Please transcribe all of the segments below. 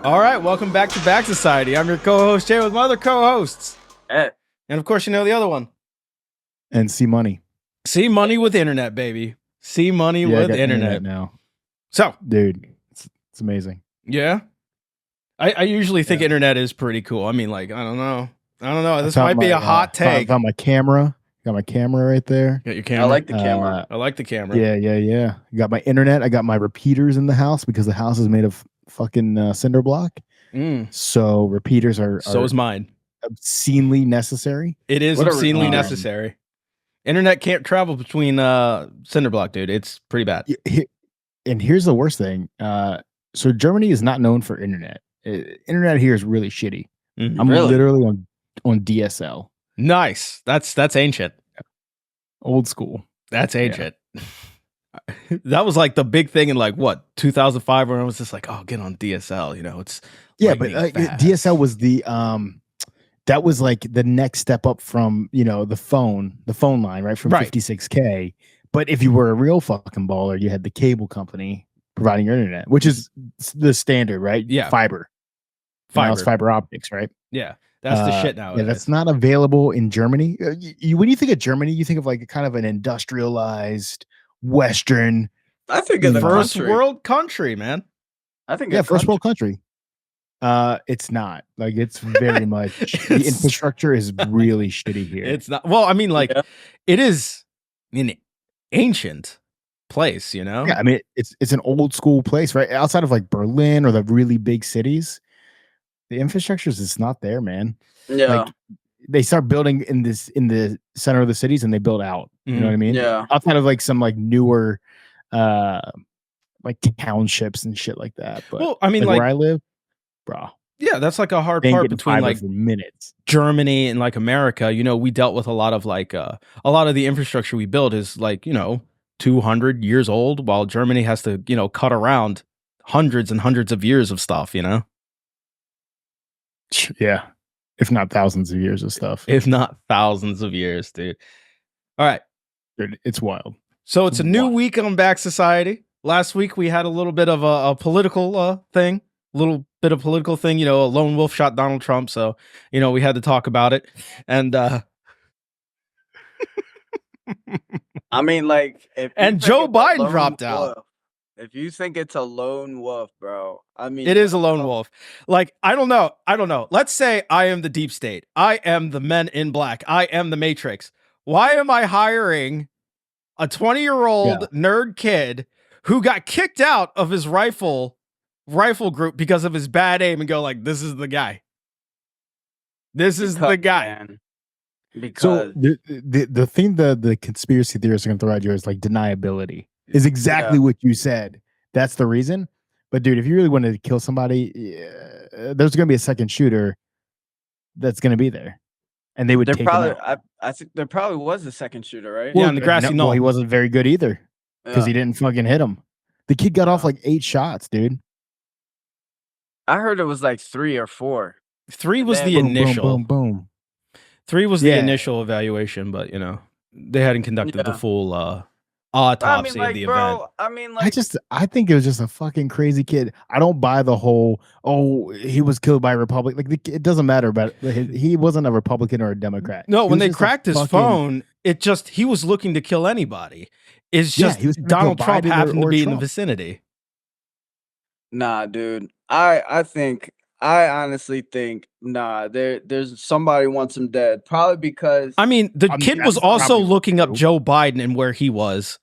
All right, welcome back to Back Society. I'm your co-host Jay with my other co-hosts, Hey. and of course you know the other one. And see money. See money with internet, baby. See money with I got internet. now. So, dude, it's amazing. Yeah, I usually think internet is pretty cool. I mean, like I don't know. This might be a hot take. Found my camera. Got my camera right there. Got your camera. I like the camera. I like the camera. Yeah. Got my internet. I got my repeaters in the house because the house is made of fucking cinder block. So repeaters are So is mine. Obscenely necessary. It is obscenely necessary. Internet can't travel between cinder block, dude. It's pretty bad. And here's the worst thing. So Germany is not known for internet. Internet here is really shitty. I'm literally on DSL. Nice. That's ancient. Old school. That's ancient. Yeah. That was like the big thing in like what 2005 when I was just like, oh, get on DSL. You know, it's but DSL was the that was like the next step up from the phone line, right? From 56K. But if you were a real fucking baller, you had the cable company providing your internet, which is the standard, right? Yeah, fiber. Now it's fiber optics, right? Yeah. That's the shit now. Yeah, that's not available in Germany. When you think of Germany, you think of like kind of an industrialized Western. I think of the first world country, man. I think first world country. It's not like it's very much the infrastructure is really shitty here. It's not. Well, I mean, like it is an ancient place, you know. Yeah, I mean it's an old school place, right? Outside of like Berlin or the really big cities. The infrastructure is just not there, man. Yeah. Like, they start building in the center of the cities and they build out. You know what I mean? Yeah. Outside of like some like newer like townships and shit like that. But well, I mean, like where I live, bro. Yeah, that's like a hard part between like minutes. Germany and like America. You know, we dealt with a lot of like a lot of the infrastructure we build is like, 200 years old, while Germany has to, cut around hundreds and hundreds of years of stuff, Yeah. If not thousands of years of stuff. If not thousands of years, dude. All right. Dude, it's wild. So it's a new week on Back Society. Last week we had a little bit of a political thing. A lone wolf shot Donald Trump. So, we had to talk about it. And I mean, like, and Joe Biden dropped out. If you think it's a lone wolf, bro, I mean, it is a lone wolf. Like, I don't know. Let's say I am the deep state. I am the Men in Black. I am the Matrix. Why am I hiring a 20-year-old nerd kid who got kicked out of his rifle group because of his bad aim and go like, this is the guy. This is the guy. Man. Because so the thing that the conspiracy theorists are going to throw at you is like deniability. Is exactly what you said. That's the reason. But dude, if you really wanted to kill somebody, there's going to be a second shooter that's going to be there, and they would take him out. I think there probably was a second shooter, right? Well, in the grassy knoll. Well, he wasn't very good either because he didn't fucking hit him. The kid got off like 8 shots, dude. I heard it was like 3 or 4. 3 was the initial. Boom. 3 was the initial evaluation, but they hadn't conducted the full autopsy of the event. I mean, like, I think it was just a fucking crazy kid. I don't buy the whole he was killed by a Republican. Like it doesn't matter, but he wasn't a Republican or a Democrat. No, when they cracked his phone, he was looking to kill anybody. It's just Donald Trump happened to be in the vicinity. Nah, dude. I honestly think there's somebody wants him dead. Probably because the kid was also looking up Joe Biden and where he was.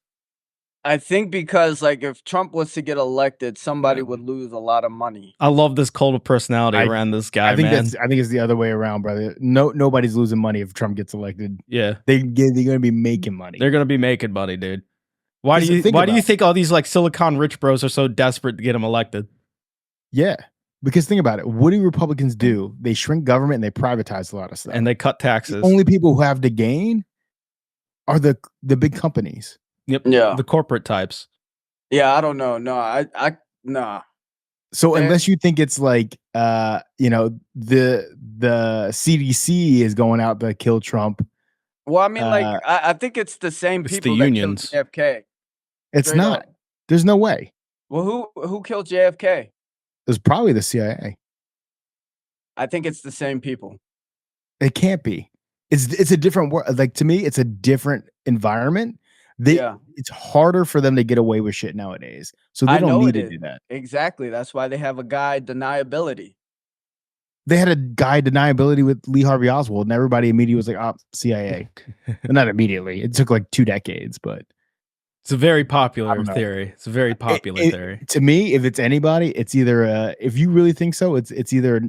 I think because like if Trump was to get elected, somebody would lose a lot of money. I love this cult of personality around this guy. I think it's the other way around, brother. Nobody's losing money if Trump gets elected. Yeah, they're gonna be making money. They're gonna be making money, dude. Why do you think all these like Silicon rich bros are so desperate to get him elected? Yeah. Because think about it. What do Republicans do? They shrink government and they privatize a lot of stuff. And they cut taxes. The only people who have to gain are the big companies. Yep. Yeah. The corporate types. Yeah, I don't know. No, nah. So unless you think it's like the CDC is going out to kill Trump. Well, I mean, like I think it's the same people that killed JFK. It's not. There's no way. Well, who killed JFK? was probably the CIA. I think it's the same people. It can't be. It's a different world. Like to me, it's a different environment. It's harder for them to get away with shit nowadays. So they don't need to do that. Exactly. That's why they have a guy deniability. They had a guy deniability with Lee Harvey Oswald, and everybody immediately was like, "Oh, CIA." But not immediately. It took like 2 decades, but it's a very popular theory. It's a very popular theory. To me, if it's anybody, it's either if you really think so, it's either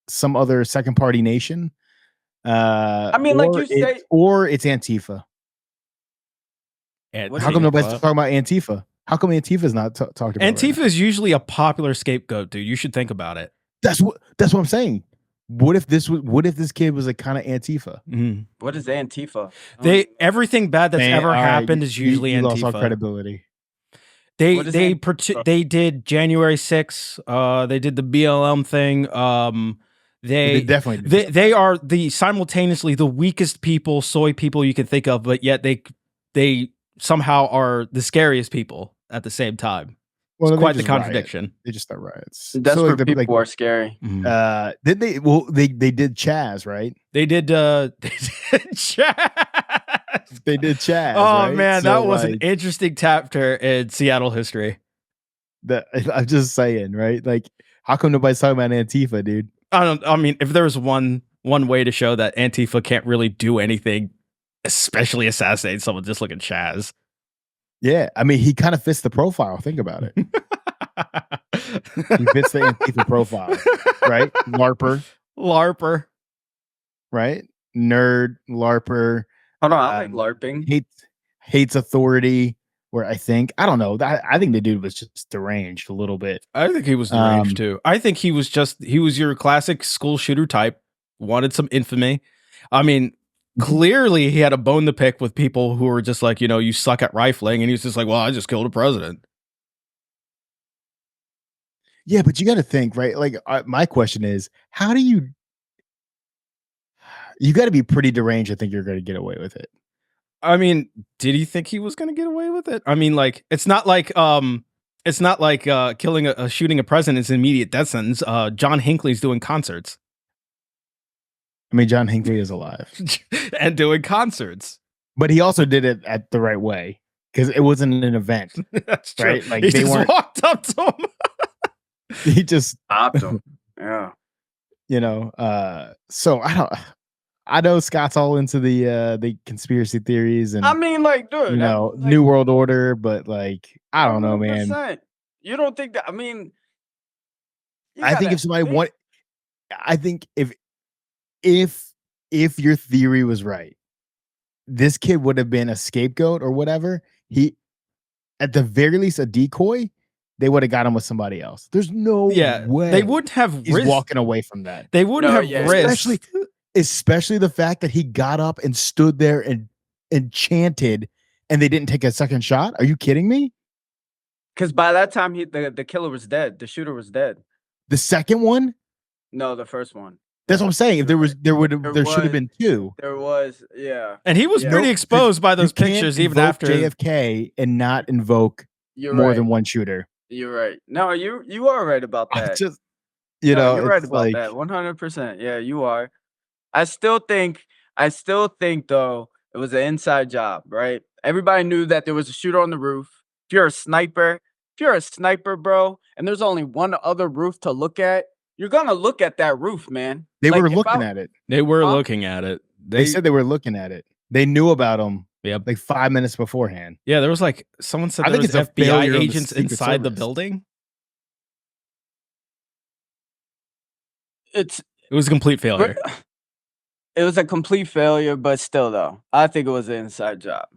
some other second party nation. I mean, like you say, or it's Antifa. How come nobody's talking about Antifa? How come Antifa's not talked about? Antifa is usually a popular scapegoat, dude. You should think about it. That's what I'm saying. What if this kid was like kind of Antifa? Mm-hmm. What is Antifa? Everything bad that's ever happened is usually Antifa. Lost all credibility. They did January 6th. They did the BLM thing. They definitely they are simultaneously the weakest people, soy people you can think of, but yet they somehow are the scariest people at the same time. Well, it's quite the contradiction. Riot. They just start riots. That's where people are scary. Did they? Well, they did Chaz, right? They did Chaz. They did Chaz. Oh right? man, that was an interesting chapter in Seattle history. I'm just saying, right? Like, how come nobody's talking about Antifa, dude? I mean, if there was one way to show that Antifa can't really do anything, especially assassinate someone, just look at Chaz. Yeah, I mean, he kind of fits the profile. Think about it. He fits the Antifa profile, right? LARPer, right? Nerd, LARPer. Hold on, I like LARPing. Hates authority. Where I don't know. I think the dude was just deranged a little bit. I think he was deranged too. I think he was your classic school shooter type. Wanted some infamy. I mean, clearly he had a bone to pick with people who were just like, you suck at rifling, and he was just like, well, I just killed a president. Yeah, but you got to think, right? Like, my question is, how do you got to be pretty deranged. I think you're going to get away with it. I mean, did he think he was going to get away with it? I mean, like, it's not like shooting a president is an immediate death sentence. John Hinckley's doing concerts. I mean, John Hinckley is alive and doing concerts, but he also did it at the right way because it wasn't an event. That's true. Right? Like he just walked up to him. He just stopped him. Yeah. So I know Scott's all into the conspiracy theories and I mean, like, dude, New World Order, but like, I don't know, man. You don't think that? I mean, I think if somebody I think if your theory was right, this kid would have been a scapegoat or whatever. He, at the very least, a decoy. They would have got him with somebody else. There's no way they wouldn't have. He's walking away from that. They wouldn't have risked. Especially the fact that he got up and stood there and chanted, and they didn't take a second shot. Are you kidding me? Because by that time, the killer was dead. The shooter was dead. The second one? No, the first one. That's what I'm saying. If there should have been 2. There was, yeah. And he was pretty exposed by those pictures, even after JFK, and not invoke more than one shooter. You're right. No, you are right about that. You're right about that. 100%. Yeah, you are. I still think though it was an inside job, right? Everybody knew that there was a shooter on the roof. If you're a sniper, bro, and there's only one other roof to look at, you're gonna look at that roof, man. They were looking at it. They were looking at it. They said they were looking at it. They knew about them. Yep. Like 5 minutes beforehand. Yeah, there was like someone said there was FBI agents inside the building. It was a complete failure. It was a complete failure, but still, though, I think it was an inside job.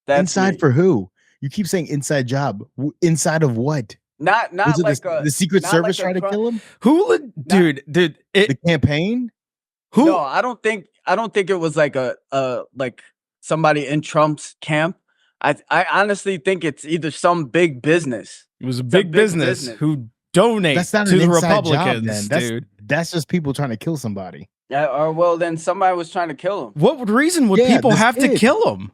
Inside for who? You keep saying inside job. Inside of what? Not like the Secret Service trying to kill him. Who, dude? The campaign. Who? No, I don't think it was like like somebody in Trump's camp. I honestly think it's either some big business. It was a big business who donates to the Republicans, dude. That's just people trying to kill somebody. Yeah, or well, then somebody was trying to kill him. What reason would people have to kill him?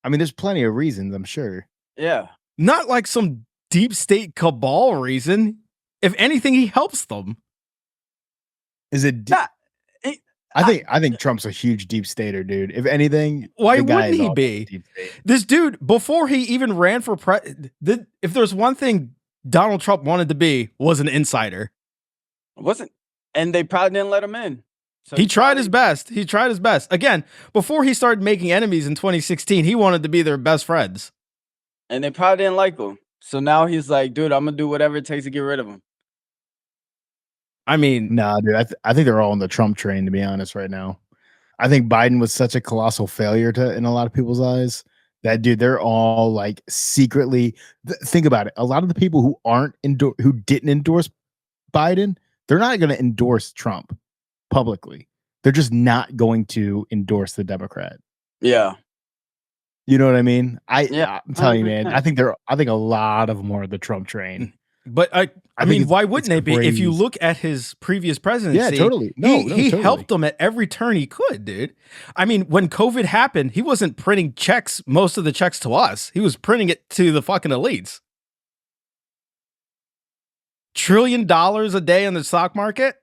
I mean, there's plenty of reasons, I'm sure. Yeah. Not like some deep state cabal reason. If anything, he helps them. Is it? Nah, I think Trump's a huge deep stater, dude. If anything, Why the guy wouldn't is he all be? deep state. This dude, before he even ran for if there's one thing Donald Trump wanted to be, was an insider. wasn't, and they probably didn't let him in. So He tried his best. He tried his best. Again, before he started making enemies in 2016, he wanted to be their best friends. and they probably didn't like him. So now he's like, dude, I'm gonna do whatever it takes to get rid of him. I mean, Nah, dude. I think they're all on the Trump train, to be honest, right now. I think Biden was such a colossal failure in a lot of people's eyes that, dude, they're all like secretly. Think about it. A lot of the people who didn't endorse Biden, they're not going to endorse Trump publicly. They're just not going to endorse the Democrat. Yeah. You know what I mean? Yeah, I'm telling you, man. 100%. I think a lot of them are the Trump train. but I think mean, it's- why wouldn't they it's be? If you crazy. look at his previous presidency, Yeah, totally. he Totally. helped them at every turn he could, dude. I mean, when COVID happened, he wasn't printing checks, most of the checks to us. He was printing it to the fucking elites. $1 trillion a day in the stock market.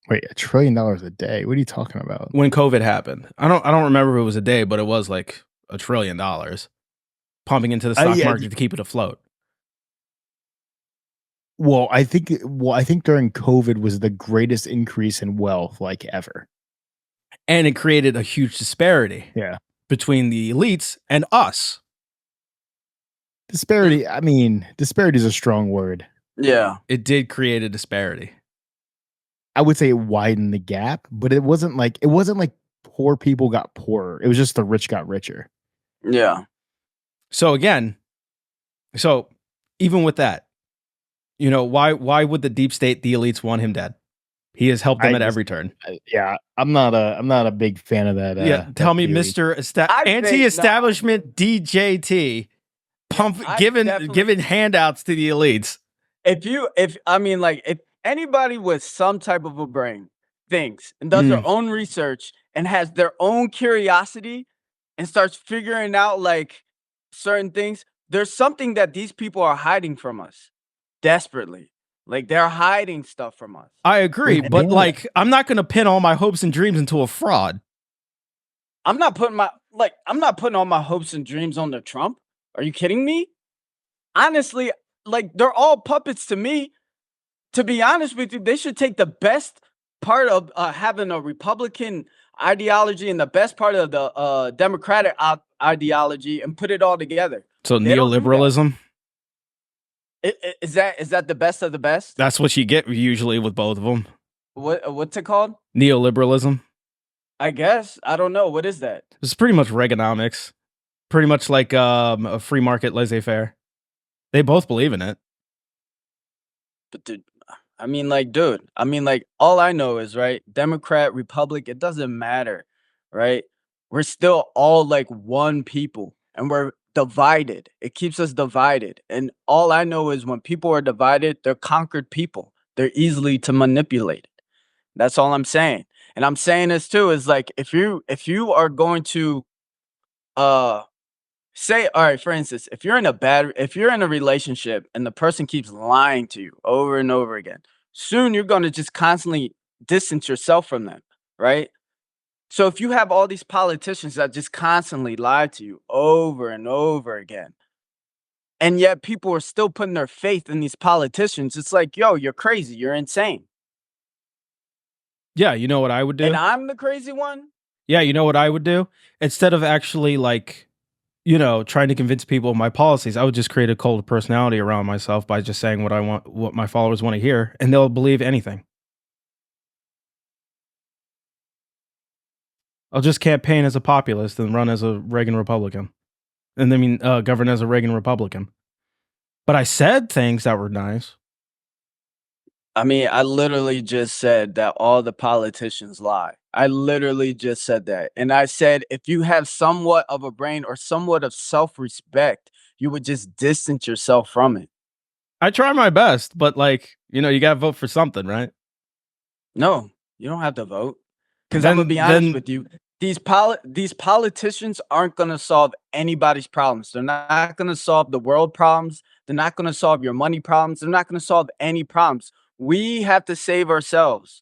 Wait, $1 trillion a day? What are you talking about? When COVID happened, I don't remember if it was a day, but it was like $1 trillion pumping into the stock yeah. market to keep it afloat. Well, I think during COVID was the greatest increase in wealth like ever. And it created a huge disparity Yeah. between the elites and us. Disparity, I mean, disparity is a strong word. Yeah. It did create a disparity. I would say it widened the gap, but it wasn't like poor people got poorer. It was just the rich got richer. Yeah. So again, even with that, you know, why would the deep state, the elites want him dead? He has helped them at every turn. Yeah, I'm not a big fan of that. Yeah, tell me, theory. Mr. I think- Anti-establishment DJT, giving handouts to the elites. If anybody with some type of a brain thinks and does their own research and has their own curiosity and starts figuring out like certain things, there's something that these people are hiding from us desperately. Like they're hiding stuff from us. I agree, Wait, but yeah. like, I'm not going to pin all my hopes and dreams into a fraud. I'm not putting all my hopes and dreams on the Trump. Are you kidding me? Honestly, like they're all puppets to me. To be honest with you, they should take the best part of having a Republican ideology and the best part of the Democratic ideology and put it all together. So They don't do that. neoliberalism, Is that the best of the best? that's what you get usually with both of them. What's it called? Neoliberalism. I guess. I don't know. What is that? It's pretty much Reaganomics. Pretty much like a free market laissez-faire. They both believe in it. But dude, all I know is, right, Democrat, Republic, it doesn't matter, right? We're still all like one people and we're divided. It keeps us divided. And all I know is when people are divided, they're conquered people. They're easily to manipulate. That's all I'm saying. And I'm saying this too is like if you are going to say, all right, for instance, if you're in a relationship and the person keeps lying to you over and over again, soon you're going to just constantly distance yourself from them, right? So if you have all these politicians that just constantly lie to you over and over again, and yet people are still putting their faith in these politicians, it's like, yo, you're crazy, you're insane. Yeah, you know what I would do? And I'm the crazy one? Yeah, you know what I would do? Instead of actually like, you know, trying to convince people of my policies, I would just create a cult of personality around myself by just saying what I want, what my followers want to hear, and they'll believe anything. I'll just campaign as a populist and run as a Reagan Republican. And I mean, govern as a Reagan Republican. But I said things that were nice. I mean, I literally just said that all the politicians lie. I literally just said that. And I said, if you have somewhat of a brain or somewhat of self-respect, you would just distance yourself from it. I try my best, but like, you know, you got to vote for something, right? No, you don't have to vote. Because I'm going to be honest with you. these politicians aren't gonna solve anybody's problems. They're not gonna solve the world problems. They're not gonna solve your money problems. They're not gonna solve any problems. We have to save ourselves.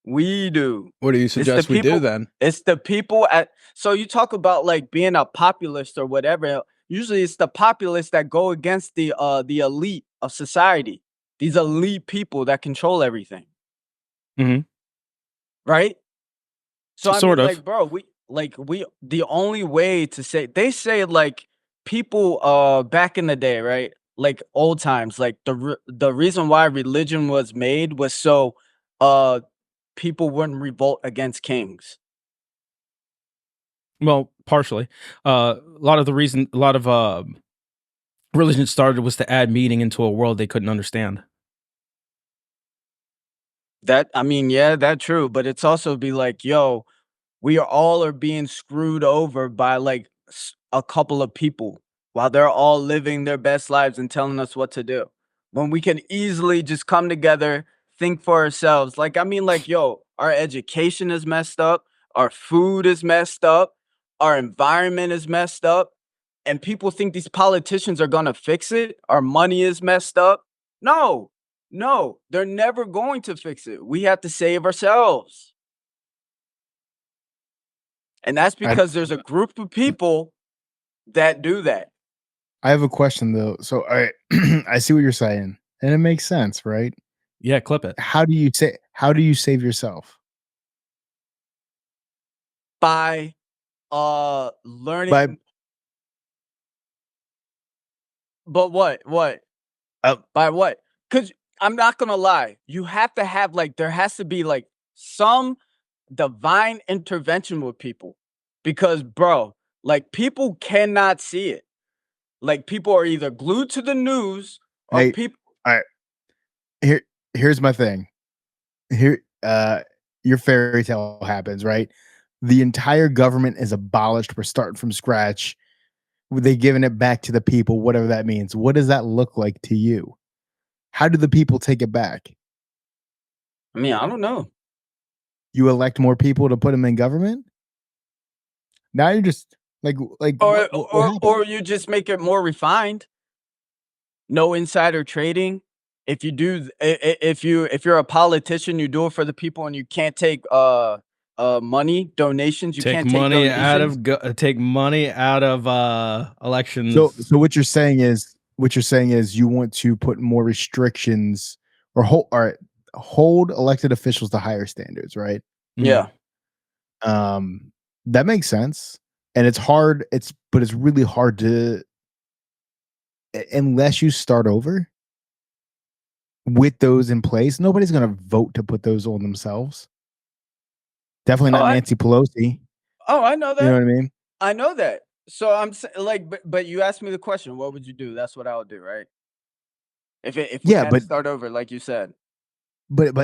We do. What do you suggest we do people then? It's the people at so you talk about like being a populist or whatever. Usually it's the populists that go against the elite of society. These elite people that control everything. Mhm. Right? So I Sort mean, of. like, bro, we the only way to say they say like people back in the day, right? Like old times, like the reason why religion was made was so uh people wouldn't revolt against kings. Well, partially. A lot of religion started was to add meaning into a world they couldn't understand. That I mean, yeah, that's true, but it's also be like, yo, we are being screwed over by like a couple of people while they're all living their best lives and telling us what to do. When we can easily just come together, think for ourselves. Like, I mean, like, yo, our education is messed up, our food is messed up, our environment is messed up, and people think these politicians are gonna fix it. Our money is messed up. No, no, they're never going to fix it. We have to save ourselves. And that's I because there's a group of people that do that. I have a question though. So I see what you're saying, and it makes sense, right? Yeah, clip it. How do you save yourself? By learning By but what? By what? Cuz I'm not going to lie. You have to have like there has to be like some divine intervention with people. Because bro, like people cannot see it. Like people are either glued to the news or hey, people all right. Here's my thing. Here your fairy tale happens, right? The entire government is abolished. We're starting from scratch. They giving it back to the people, whatever that means. What does that look like to you? How do the people take it back? I mean, I don't know. You elect more people to put them in government? Now you're just like Or what happened? or you just make it more refined. No insider trading. If you do if you're a politician, you do it for the people and you can't take money, donations, you Take can't money take out donations. of take money out of elections. So what you're saying is you want to put more restrictions or hold elected officials to higher standards, right? Yeah. That makes sense. And it's hard, but it's really hard to unless you start over with those in place. Nobody's gonna vote to put those on themselves. Definitely not Nancy Pelosi. I know that. You know what I mean? I know that. So I'm like, but you asked me the question, what would you do? That's what I would do, right? If we Yeah, had to but start over, like you said. but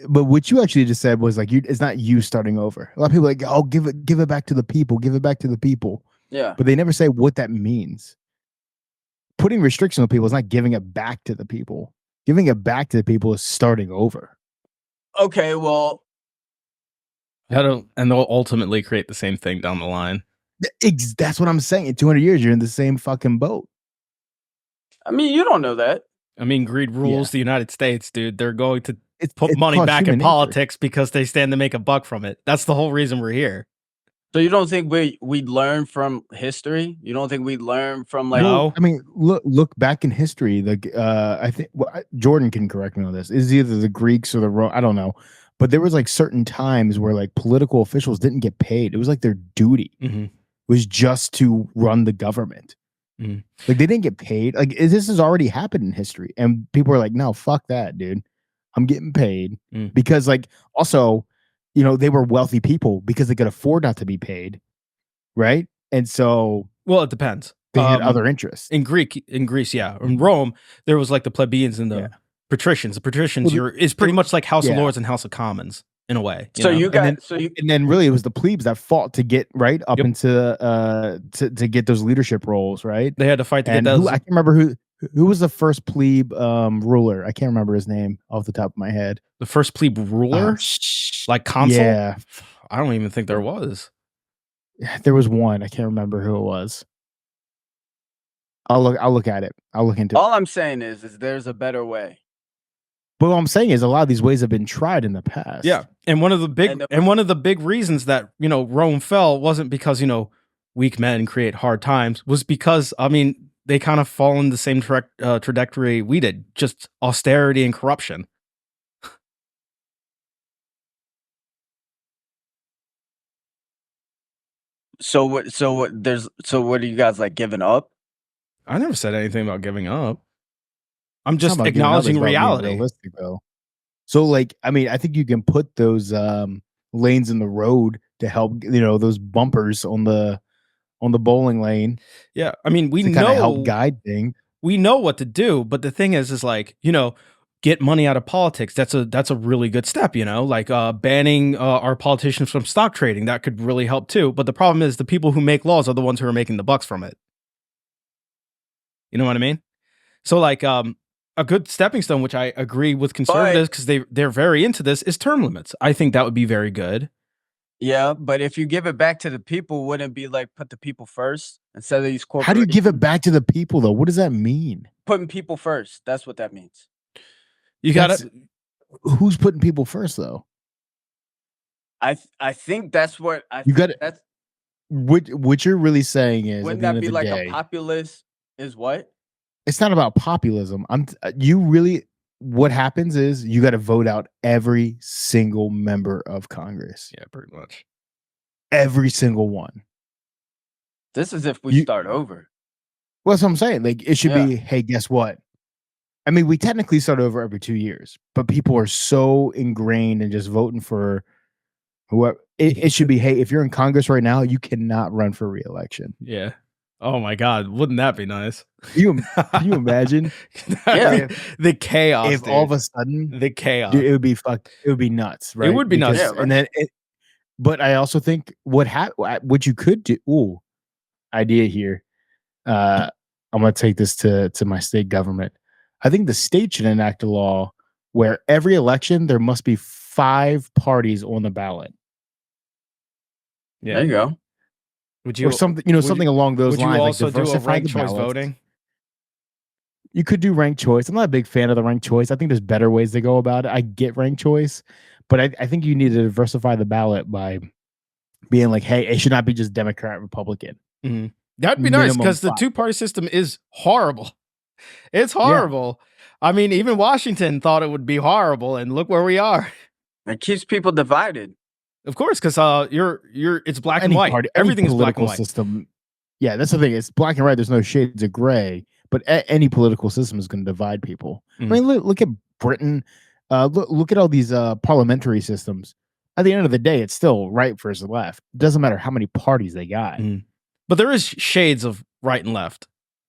what you actually just said was like it's not you starting over. A lot of people are like, oh, give it back to the people, give it back to the people. Yeah. But they never say what that means. Putting restrictions on people is not giving it back to the people. Giving it back to the people is starting over. Okay, well, and they'll ultimately create the same thing down the line. That's what I'm saying. In 200 years, you're in the same fucking boat. I mean, you don't know that. I mean, greed rules the United States, dude. They're going to put it's money called back human in nature. politics because they stand to make a buck from it. That's the whole reason we're here. So you don't think we'd learn from history? You don't think we'd learn from like? No. I mean, look back in history. Like, I think Jordan can correct me on this. Is either the Greeks or the I don't know, but there was like certain times where like political officials didn't get paid. It was like their duty was just to run the government. Like they didn't get paid. Like this has already happened in history, and people are like, "No, fuck that, dude. I'm getting paid." Because like also, you know, they were wealthy people because they could afford not to be paid, right? And so, well, it depends. They had other interests. In Greece, yeah. In Rome, there was like the plebeians and the patricians. The patricians is pretty much like House of Lords and House of Commons in a way. And then really it was the plebes that fought to get up into to get those leadership roles, right? They had to fight to get those. I can't remember who was the first plebe ruler. I can't remember his name off the top of my head. The first plebe ruler, like consul. Yeah, I don't even think there was. There was one. I can't remember who it was. I'll look at it. I'll look into it. All I'm saying is there's a better way. But what I'm saying is a lot of these ways have been tried in the past. Yeah, and one of the big reasons that Rome fell wasn't because weak men create hard times, was because they kind of fall in the same trajectory we did, just austerity and corruption. So what? What are you guys like giving up? I never said anything about giving up. I'm It's not just about giving up, it's acknowledging about being reality. realistic, though. So, like, I think you can put those lanes in the road to help, those bumpers on the bowling lane. Yeah, we to know kind of help guide things. We know what to do, but the thing is like, get money out of politics. That's a really good step, like banning our politicians from stock trading. That could really help too. But the problem is the people who make laws are the ones who are making the bucks from it. You know what I mean? So like a good stepping stone, which I agree with conservatives because they're very into this, is term limits. I think that would be very good. Yeah, but if you give it back to the people, wouldn't it be like put the people first instead of these corporations? How do you give it back to the people, though? What does that mean? Putting people first. That's what that means. You got it. Who's putting people first, though? I think that's what you got it. That's what you're really saying is, wouldn't that be like a populist? Is what? It's not about populism. What happens is you got to vote out every single member of Congress. Yeah, pretty much. Every single one. This is if we start over. Well, that's what I'm saying. Like, it should be, hey, guess what? We technically start over every 2 years, but people are so ingrained in just voting for whoever. It should be, hey, if you're in Congress right now, you cannot run for re-election. Yeah. Oh my God, wouldn't that be nice? Can you imagine? The chaos. If all of a sudden the chaos, dude, it would be fucked. It would be nuts, right? It would be nuts. Yeah, right. And then, but I also think what you could do. Ooh, idea here. I'm gonna take this to my state government. I think the state should enact a law where every election there must be 5 parties on the ballot. Yeah, there you go. Would you, or something, something along those lines? Would you also like do a ranked choice voting? You could do ranked choice. I'm not a big fan of the ranked choice. I think there's better ways to go about it. I get ranked choice, but I think you need to diversify the ballot by being like, hey, it should not be just Democrat, Republican. Mm-hmm. That'd be nice because the 2-party system is horrible. It's horrible. Yeah. Even Washington thought it would be horrible, and look where we are. It keeps people divided. Of course, because it's black and white. Everything is black and white. System, yeah, that's the thing. It's black and white. There's no shades of gray. But any political system is going to divide people. Mm-hmm. Look at Britain. Look at all these parliamentary systems. At the end of the day, it's still right versus left. It doesn't matter how many parties they got. Mm-hmm. But there is shades of right and left.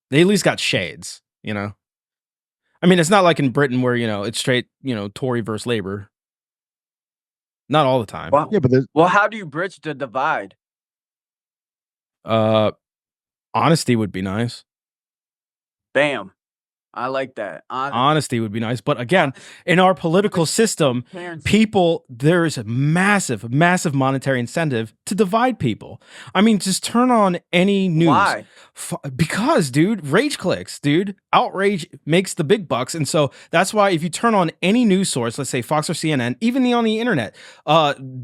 They at least got shades, it's not like in Britain where, it's straight, Tory versus Labor. Not all the time. Well, yeah, but how do you bridge the divide? Honesty would be nice. Bam. I like that. Honesty would be nice. But again, in our political system, there is a massive, massive monetary incentive to divide people. Just turn on any news. Why? Because, dude, rage clicks, dude. Outrage makes the big bucks. And so that's why if you turn on any news source, let's say Fox or CNN, even on the internet,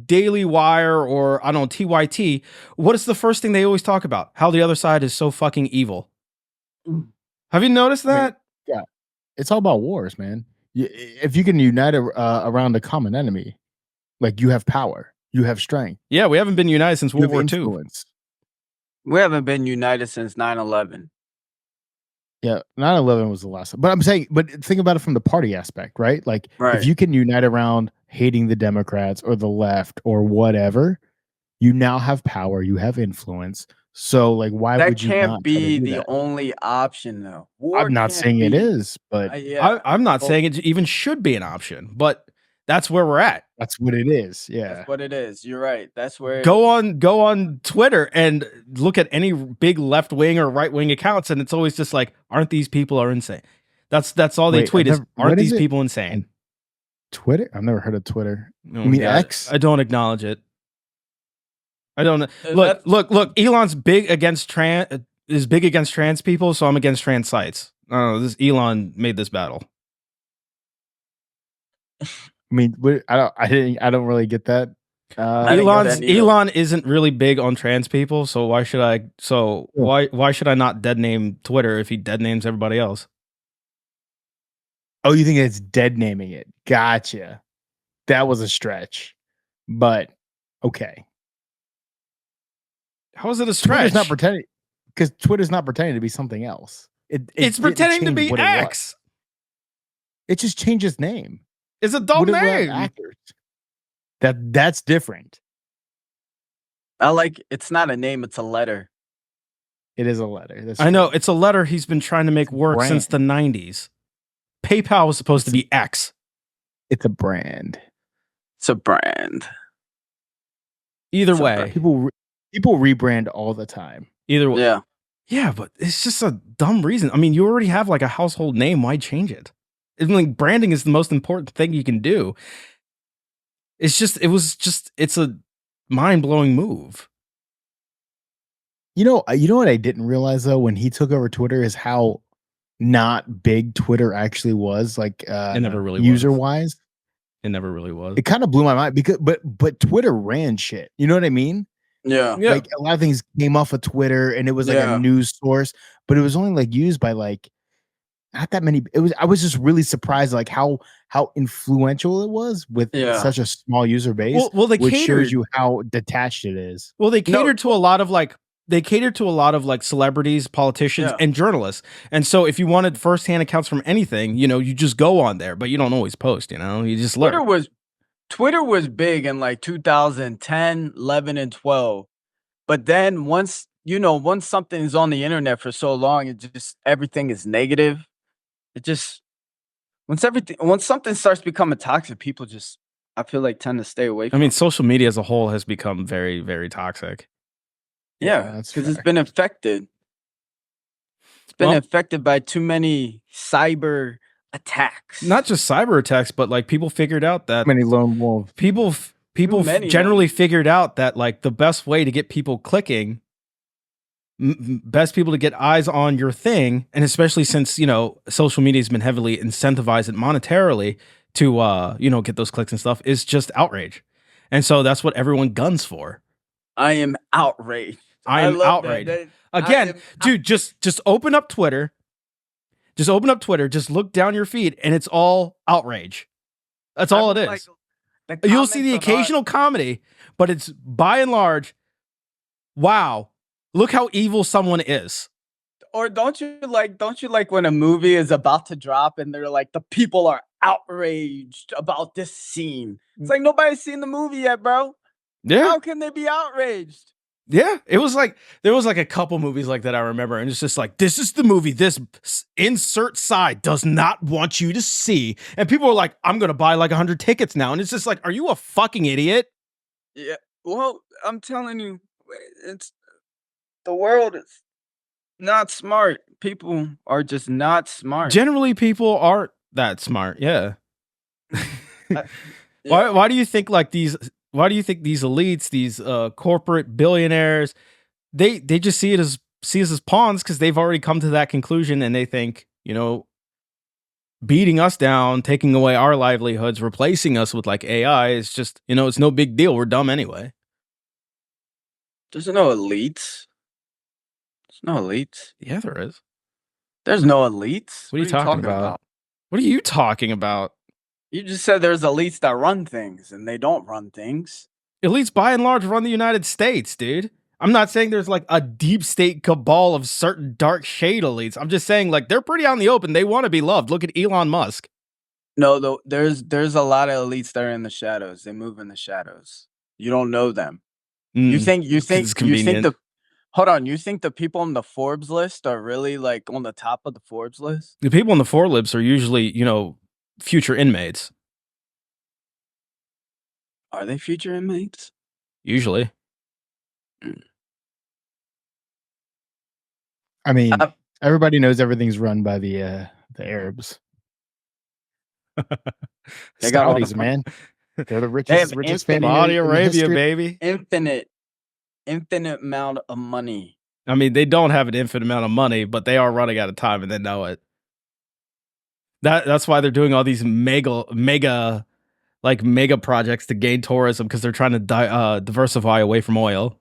Daily Wire or, I don't know, TYT, what is the first thing they always talk about? How the other side is so fucking evil. Have you noticed that? Yeah, it's all about wars, man. If you can unite around a common enemy, like you have power, you have strength. Yeah, we haven't been united since World War II. We haven't been united since 9/11. Yeah, 9/11 was the last. But I'm saying, think about it from the party aspect, right? Like, if you can unite around hating the Democrats or the left or whatever, you now have power, you have influence. So, like, why would you not? That can't be the only option, though. I'm not saying it is, but I'm not saying it even should be an option, but that's where we're at. That's what it is. Yeah, that's what it is. You're right. That's where. Go on Twitter and look at any big left wing or right wing accounts, and it's always just like, "Aren't these people are insane?" That's all they tweet is, "Aren't these people insane?" Twitter? I've never heard of Twitter. You mean X? I don't acknowledge it. I don't know. Look. Elon's big against trans people, so I'm against trans sites. This Elon made this battle. I mean, I don't really get that. Elon isn't really big on trans people, so why should I? So why should I not dead name Twitter if he dead names everybody else? Oh, you think it's dead naming it? Gotcha. That was a stretch, but okay. How is it a stretch? Twitter's not pretending, because Twitter's not pretending to be something else. It's pretending to be X. It just changed its name. It's a dumb name. Actors. That's different. It's not a name, it's a letter. It is a letter. I know, it's a letter he's been trying to make work since the 90s. PayPal was supposed to be X. It's a brand. It's a brand. Either way. People rebrand all the time. Either way. Yeah. Yeah, but it's just a dumb reason. I mean, you already have like a household name. Why change it? Like, branding is the most important thing you can do. It's a mind-blowing move. You know what I didn't realize though when he took over Twitter is how not big Twitter actually was, like it never really user-wise. It never really was. It kind of blew my mind because but Twitter ran shit. You know what I mean? Yeah. Like a lot of things came off of Twitter and it was like a news source, but it was only like used by like not that many. I was just really surprised like how influential it was with such a small user base. Well, which shows you how detached it is. Well, they catered to a lot of like celebrities, politicians, and journalists. And so if you wanted firsthand accounts from anything, you just go on there, but you don't always post, you just learn. Twitter was big in like 2010, 11, and 12. But then once something's on the internet for so long, everything is negative. Once something starts becoming toxic, people I feel like tend to stay away from it. I mean, social media as a whole has become very, very toxic. Yeah, because it's been infected. It's been infected by too many cyber attacks. Not just cyber attacks, but like people figured out that many lone wolves. People generally figured out that like the best way to get people clicking, best people to get eyes on your thing, and especially since social media has been heavily incentivized monetarily to get those clicks and stuff, is just outrage, and so that's what everyone guns for. I am outraged. I am outraged. Again, dude, just open up Twitter. Just open up Twitter. Just look down your feed, and it's all outrage. That's all it is. You'll see the occasional comedy, but it's by and large, wow, look how evil someone is. Or don't you like when a movie is about to drop and they're like, the people are outraged about this scene? It's like nobody's seen the movie yet, bro. Yeah. How can they be outraged? Yeah, it was like there was like a couple movies like that I remember, and it's just like, this is the movie this insert side does not want you to see, and people are like, I'm gonna buy like 100 tickets now, and it's just like, are you a fucking idiot? Yeah, well, I'm telling you, the world is not smart. People are just not smart. Generally, people aren't that smart. Yeah. Why do you think like these? Why do you think these elites, these corporate billionaires, they just see us as pawns because they've already come to that conclusion, and they think, beating us down, taking away our livelihoods, replacing us with like AI is just, it's no big deal. We're dumb anyway. There's no elites. There's no elites. Yeah, there is. There's no elites. What are you talking about? What are you talking about? You just said there's elites that run things, and they don't run things. Elites, by and large, run the United States, dude. I'm not saying there's like a deep state cabal of certain dark shade elites. I'm just saying like they're pretty out in the open. They want to be loved. Look at Elon Musk. No, though there's a lot of elites that are in the shadows. They move in the shadows. You don't know them. You think hold on, you think the people on the Forbes list are really like on the top of the Forbes list? The people on the Forbes are usually, future inmates. Are they future inmates? Usually. I mean, everybody knows everything's run by the Arabs. They got Saudis, man. They're the richest family. Saudi Arabia, baby. Infinite infinite amount of money. I mean, they don't have an infinite amount of money, but they are running out of time and they know it. That's why they're doing all these mega projects to gain tourism, because they're trying to diversify away from oil.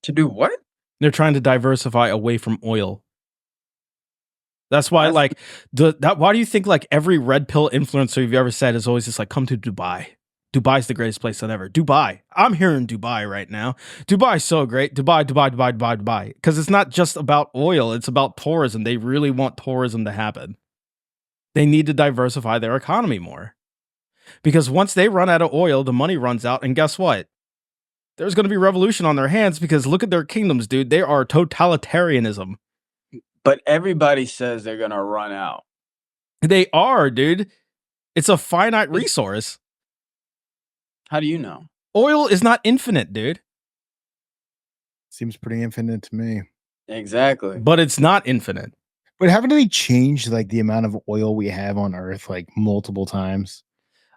To do what? They're trying to diversify away from oil. That's why, like, why do you think like every red pill influencer you've ever said is always just like, come to Dubai? Dubai's the greatest place on ever. Dubai. I'm here in Dubai right now. Dubai's so great. Dubai. Because it's not just about oil. It's about tourism. They really want tourism to happen. They need to diversify their economy more. Because once they run out of oil, the money runs out. And guess what? There's going to be revolution on their hands, because look at their kingdoms, dude. They are totalitarianism. But everybody says they're going to run out. They are, dude. It's a finite resource. How do you know? Oil is not infinite, dude. Seems pretty infinite to me. Exactly. But it's not infinite. But haven't they changed like the amount of oil we have on Earth like multiple times?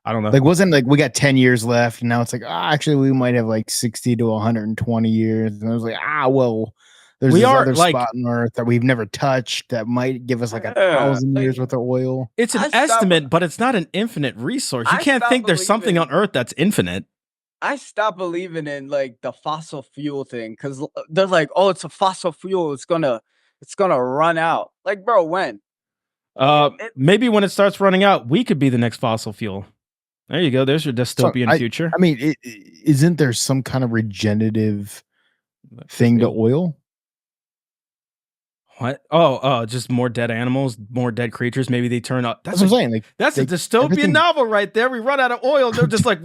I don't know. Like, wasn't like we got 10 years left, and now it's like, actually we might have like 60 to 120 years. And I was like, well, there's this other spot on Earth that we've never touched that might give us like 1,000 years worth of oil. It's an estimate, but it's not an infinite resource. You can't think there's something on Earth that's infinite. I stopped believing in like the fossil fuel thing, because they're like, oh, it's a fossil fuel. It's gonna run out. Like, bro, when? Maybe when it starts running out, we could be the next fossil fuel. There you go. There's your dystopian future. I mean, isn't there some kind of regenerative thing to oil? What? Oh, just more dead animals, more dead creatures. Maybe they turn up. That's what I'm saying. Like, that's a dystopian novel right there. We run out of oil. They're just like,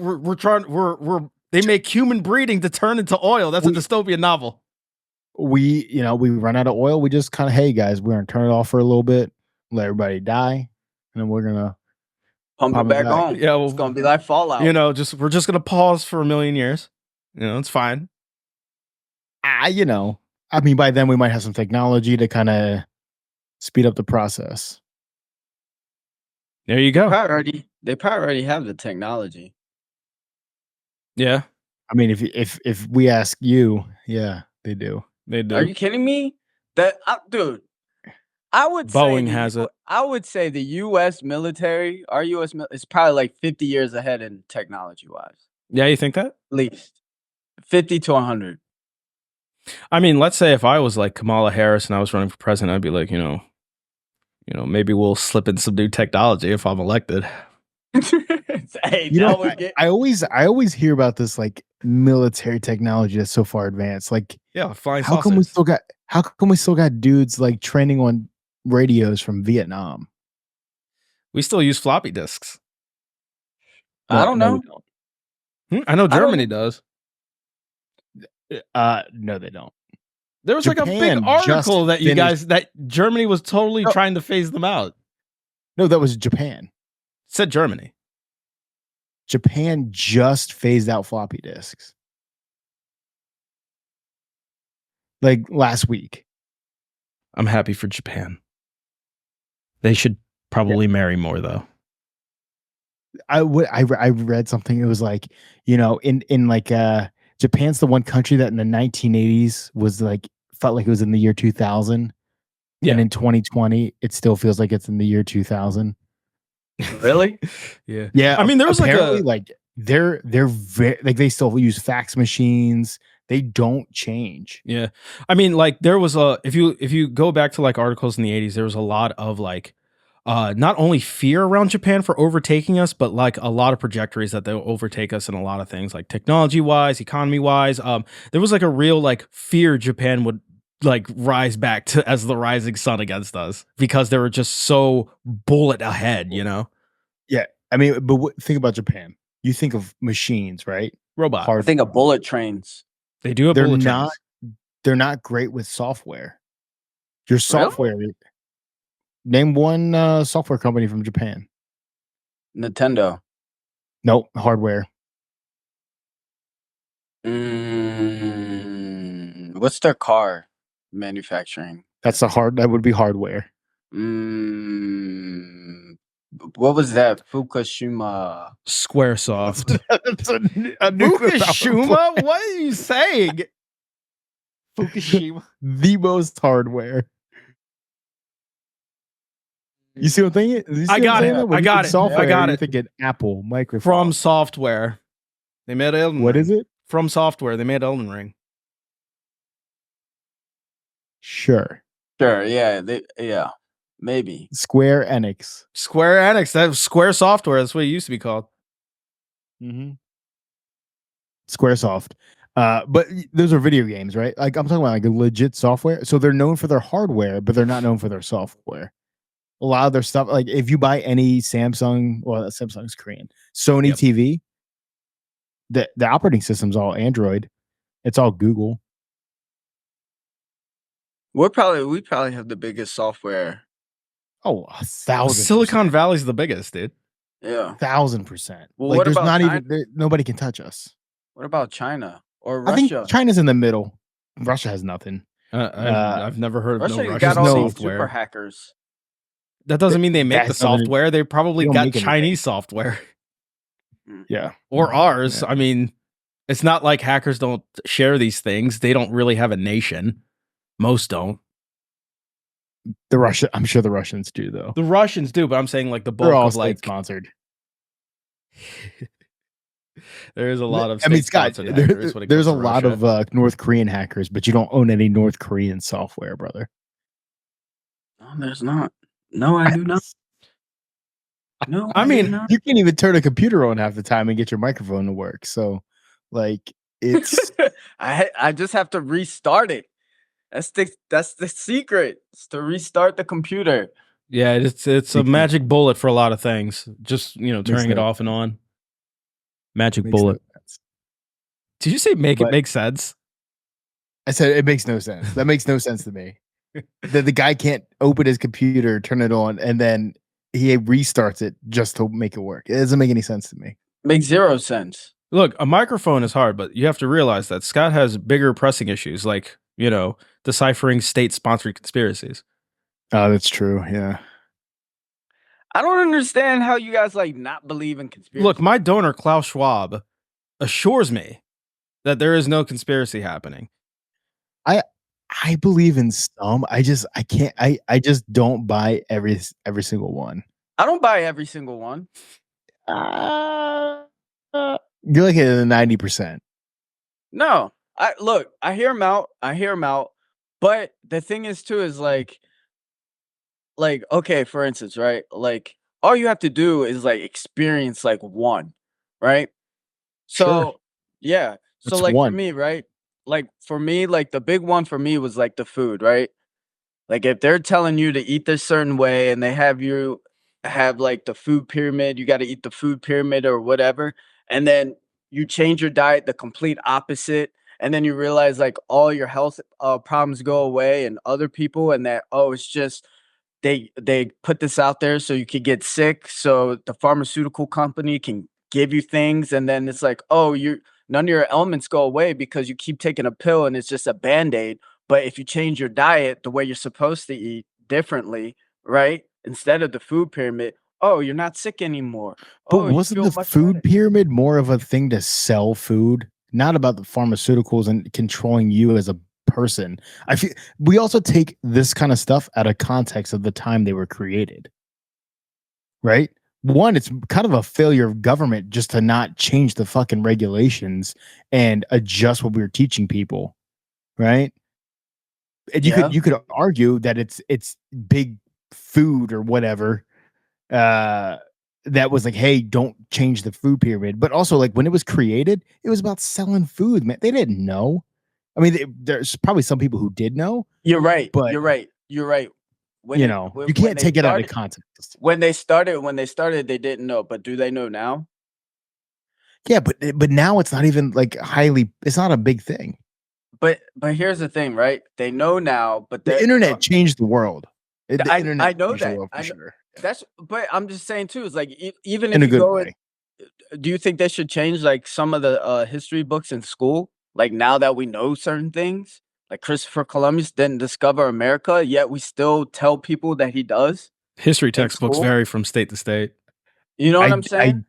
they make human breeding to turn into oil. That's a dystopian novel. We run out of oil. We just kind of, hey guys, we're gonna turn it off for a little bit, let everybody die, and then we're gonna pump it back on. Yeah, well, it's gonna be like Fallout. We're just gonna pause for 1 million years. It's fine. I mean, by then we might have some technology to kind of speed up the process. There you go. They probably already have the technology. Yeah. I mean, if we ask you, yeah, they do. They do. Are you kidding me? Dude, I would Boeing has it. I would say the U.S. military, our U.S. is probably like 50 years ahead in technology wise. Yeah, you think that? At least 50 to 100. I mean, let's say if I was like Kamala Harris and I was running for president, I'd be like, maybe we'll slip in some new technology if I'm elected. Hey, I always hear about this like military technology that's so far advanced. Like, yeah, flying how come we still got dudes like training on radios from Vietnam? We still use floppy disks. I don't know. I know Germany does. No, they don't. There was like a big article that Germany was totally trying to phase them out. No, that was Japan. It said Germany. Japan just phased out floppy disks. Like last week. I'm happy for Japan. They should probably marry more though. I read something. It was like, in like Japan's the one country that in the 1980s was like felt like it was in the year 2000. Yeah. And in 2020, it still feels like it's in the year 2000. Really? Yeah. Yeah. I mean, there was they're very like they still use fax machines. They don't change. Yeah. I mean, like there was if you go back to like articles in the 80s, there was a lot of like not only fear around Japan for overtaking us, but like a lot of trajectories that they'll overtake us in a lot of things, like technology wise, economy wise. There was like a real like fear Japan would like rise back to as the rising sun against us because they were just so bullet ahead, Yeah. I mean, but think about Japan. You think of machines, right? Robot. I think of bullet trains. They do have bullet trains. They're not great with software. Your software. Really? Name one software company from Japan. Nintendo. Nope, hardware. What's their car manufacturing? That would be hardware. What was that? Fukushima. Squaresoft. That's a nuclear power Fukushima? What are you saying? Fukushima. The most hardware. You see what I'm thinking? You see I what got I'm saying, it. though? When I you got think it. Software, I got you're it. thinking Apple, Microsoft. From Software. They made Elden What Ring. is it? From Software. They made Elden Ring. Sure. Sure, yeah, maybe. Square Enix. Square Enix. That's Square Software. That's what it used to be called. Mm-hmm. Squaresoft. But those are video games, right? Like I'm talking about like a legit software. So they're known for their hardware, but they're not known for their software. A lot of their stuff, like if you buy any Samsung, well, Samsung's Korean, Sony Yep. TV, the operating system's all Android. It's all Google. We probably have the biggest software. Oh, 1,000%. Silicon Valley's the biggest, dude. Yeah. 1,000%. Well, Like what there's about not China? even nobody can touch us. What about China or I think Russia? China's in the middle. Russia has nothing. I've never heard of Russia no got Russian all no these software. super hackers. That doesn't mean they make the That's not- software. They probably they don't got make anything. Chinese software Yeah. or ours. Yeah. I mean, it's not like hackers don't share these things. They don't really have a nation. Most don't. I'm sure the Russians do though. The Russians do, but I'm saying like the They're bulk all of state like sponsored. there is a lot of I mean, Scott, state-sponsored hackers when it there's a comes to lot Russia. of North Korean hackers, but you don't own any North Korean software, brother. No, there's not. No, I do not. No, I do mean, not. You can't even turn a computer on half the time and get your microphone to work. So, like, it's I just have to restart it. That's the secret. It's to restart the computer. Yeah, it's a Makes magic bullet for a lot of things. Just turning it no off and on. Magic makes bullet. no sense. Did you say make it But- make sense? I said it makes no sense. That makes no sense to me. That the guy can't open his computer, turn it on, and then he restarts it just to make it work. It doesn't make any sense to me. Makes zero sense. Look, a microphone is hard, but you have to realize that Scott has bigger pressing issues, like deciphering state-sponsored conspiracies. Oh, that's true. Yeah. I don't understand how you guys not believe in conspiracy. Look, my donor Klaus Schwab assures me that there is no conspiracy happening. I believe in some. I just don't buy every single one. I don't buy every single one. You're like at the 90%. No, I hear him out. But the thing is too is like okay, for instance, right? Like all you have to do is experience one, right? So Sure. yeah. So That's for one. me, right? Like for me, the big one for me was the food, right? Like if they're telling you to eat this certain way and they have you have the food pyramid, you got to eat the food pyramid or whatever, and then you change your diet the complete opposite, and then you realize all your health problems go away and other people, and that it's just they put this out there so you could get sick, so the pharmaceutical company can give you things, and then it's none of your ailments go away because you keep taking a pill and it's just a band-aid. But if you change your diet the way you're supposed to eat differently, right? Instead of the food pyramid, you're not sick anymore. But You wasn't feel the much food better. pyramid more of a thing to sell food, not about the pharmaceuticals and controlling you as a person? I feel we also take this kind of stuff out of context of the time they were created. Right? One, it's kind of a failure of government just to not change the fucking regulations and adjust what we were teaching people. Right? And Yeah. you could argue that it's big food or whatever that was like, hey, don't change the food pyramid. But also, when it was created, it was about selling food, man. They didn't know. I mean, there's probably some people who did know. You're right. But- You're right. When You it- know, when- you when can't they take it out of started- context. When they started, they didn't know. But do they know now? Yeah, but now it's not even highly. It's not a big thing. But here's the thing, right? They know now, but The internet changed the world. The I internet know changed the that. world for I know- sure. But I'm just saying too, is even In if a you good go way. do you think they should change some of the history books in school? Now that we know certain things, like Christopher Columbus didn't discover America, yet we still tell people that he does. History textbooks school? vary from state to state. You know what I'm saying?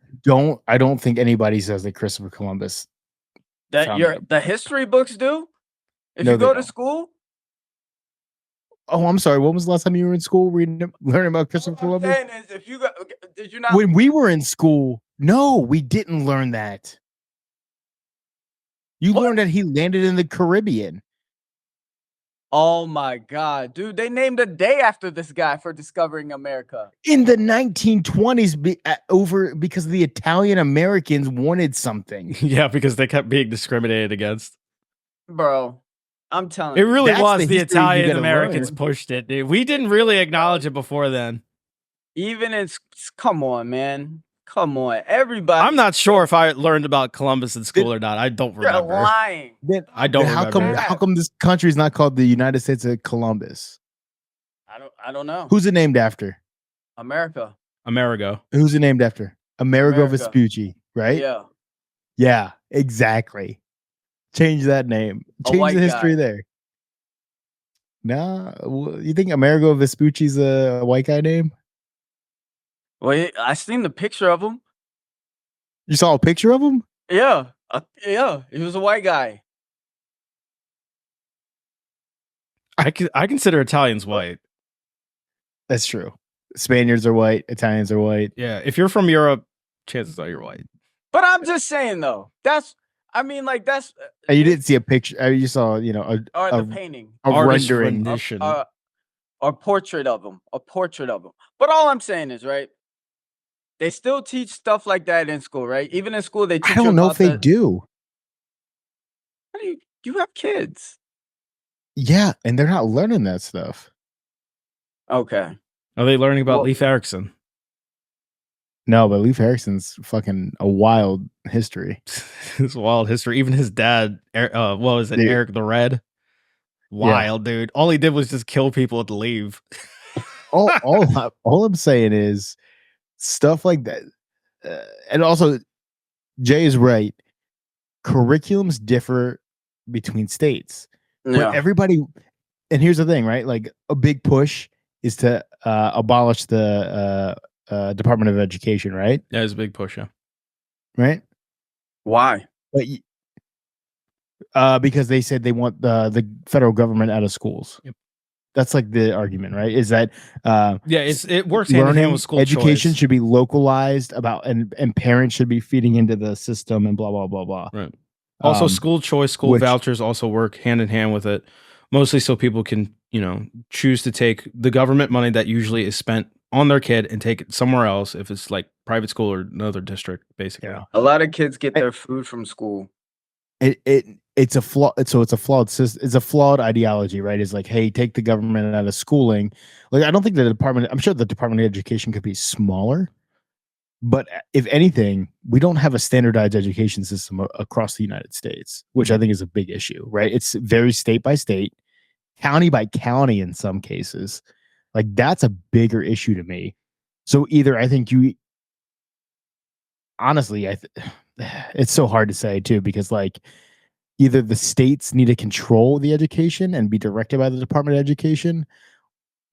I don't think anybody says that Christopher Columbus. found The history books do. If No, you they go to don't. school, Oh, I'm sorry. When was the last time you were in school learning about Christopher what I'm Columbus? saying is, if you got, did you not? When we were in school, no, we didn't learn that. You What? learned that he landed in the Caribbean. Oh my God, dude! They named a day after this guy for discovering America. In the 1920s, because the Italian Americans wanted something. Yeah, because they kept being discriminated against. Bro, I'm telling It you. really That's was the the history you Italian gotta Americans learn. pushed it, dude. We didn't really acknowledge it before then. Even in come on, man. Come on. Everybody. I'm not sure if I learned about Columbus in school or not. I don't You're remember. lying. I don't How remember. come this country is not called the United States of Columbus? I don't know. Who's it named after? America. Amerigo. Who's it named after? Amerigo America. Vespucci, right? Yeah. Yeah, exactly. Change that name. A Change white the history guy. there. Nah, you think Amerigo Vespucci's a white guy name? Well, I seen the picture of him. You saw a picture of him? Yeah. Yeah. He was a white guy. I consider Italians white. That's true. Spaniards are white. Italians are white. Yeah, if you're from Europe, chances are you're white. But I'm just saying though. That's. You didn't see a picture. You saw, or the painting. a Artist rendering. rendition. Or portrait of him. A portrait of him. But all I'm saying is, right? They still teach stuff like that in school, right? Even in school, they teach. I don't know if they do. You have kids. Yeah, and they're not learning that stuff. Okay. Are they learning about Leif Erikson? No, but Leif Erikson's fucking a wild history. It's wild history. Even his dad, what was it, Dude. Eric the Red? Wild, dude. All he did was just kill people and leave. all I'm saying is stuff like that. And also, Jay is right. Curriculums differ between states. Yeah. But everybody, and here's the thing, right? Like a big push is to abolish the Department of Education, right? Yeah, it's a big push, yeah. Right? Why? But because they said they want the federal government out of schools. Yep. That's like the argument, right? Is that it works hand in hand with school education choice. should be localized and parents should be feeding into the system and blah blah blah blah. Right. Also, school choice, school vouchers also work hand in hand with it, mostly so people can, choose to take the government money that usually is spent on their kid and take it somewhere else if it's like private school or another district, basically. Yeah. A lot of kids get their food from school. It's a flaw. So it's a flawed system. It's a flawed ideology, right? It's like, hey, take the government out of schooling. Like, I don't think I'm sure the Department of Education could be smaller, but if anything, we don't have a standardized education system across the United States, which I think is a big issue, right? It's very state by state, county by county in some cases. Like, that's a bigger issue to me. So either I think honestly, it's so hard to say too, because like either the states need to control the education and be directed by the Department of Education,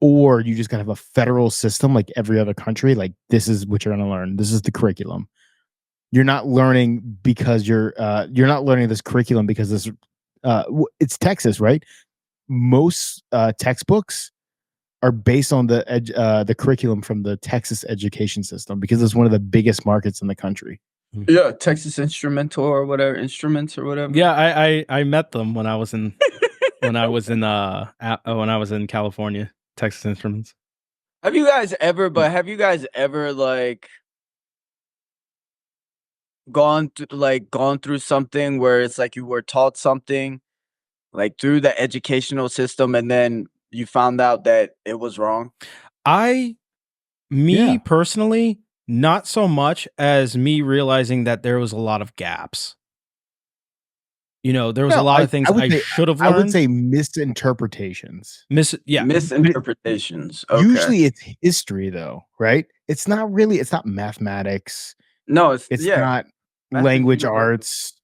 or you just gotta have a federal system like every other country. Like, this is what you're gonna learn. This is the curriculum. You're not learning because you're not learning this curriculum because this it's Texas, right? Most textbooks are based on the curriculum from the Texas education system because it's one of the biggest markets in the country. Yeah, Texas Instruments or whatever. Yeah, I met them when I was in when I was in California, Texas Instruments. Have you guys ever like gone through something where it's like you were taught something like through the educational system and then you found out that it was wrong? Personally, not so much as me realizing that there was a lot of gaps. There was a lot of things I should have learned. I would say misinterpretations. Misinterpretations. Okay. Usually it's history though, right? It's not mathematics. No, it's not language arts.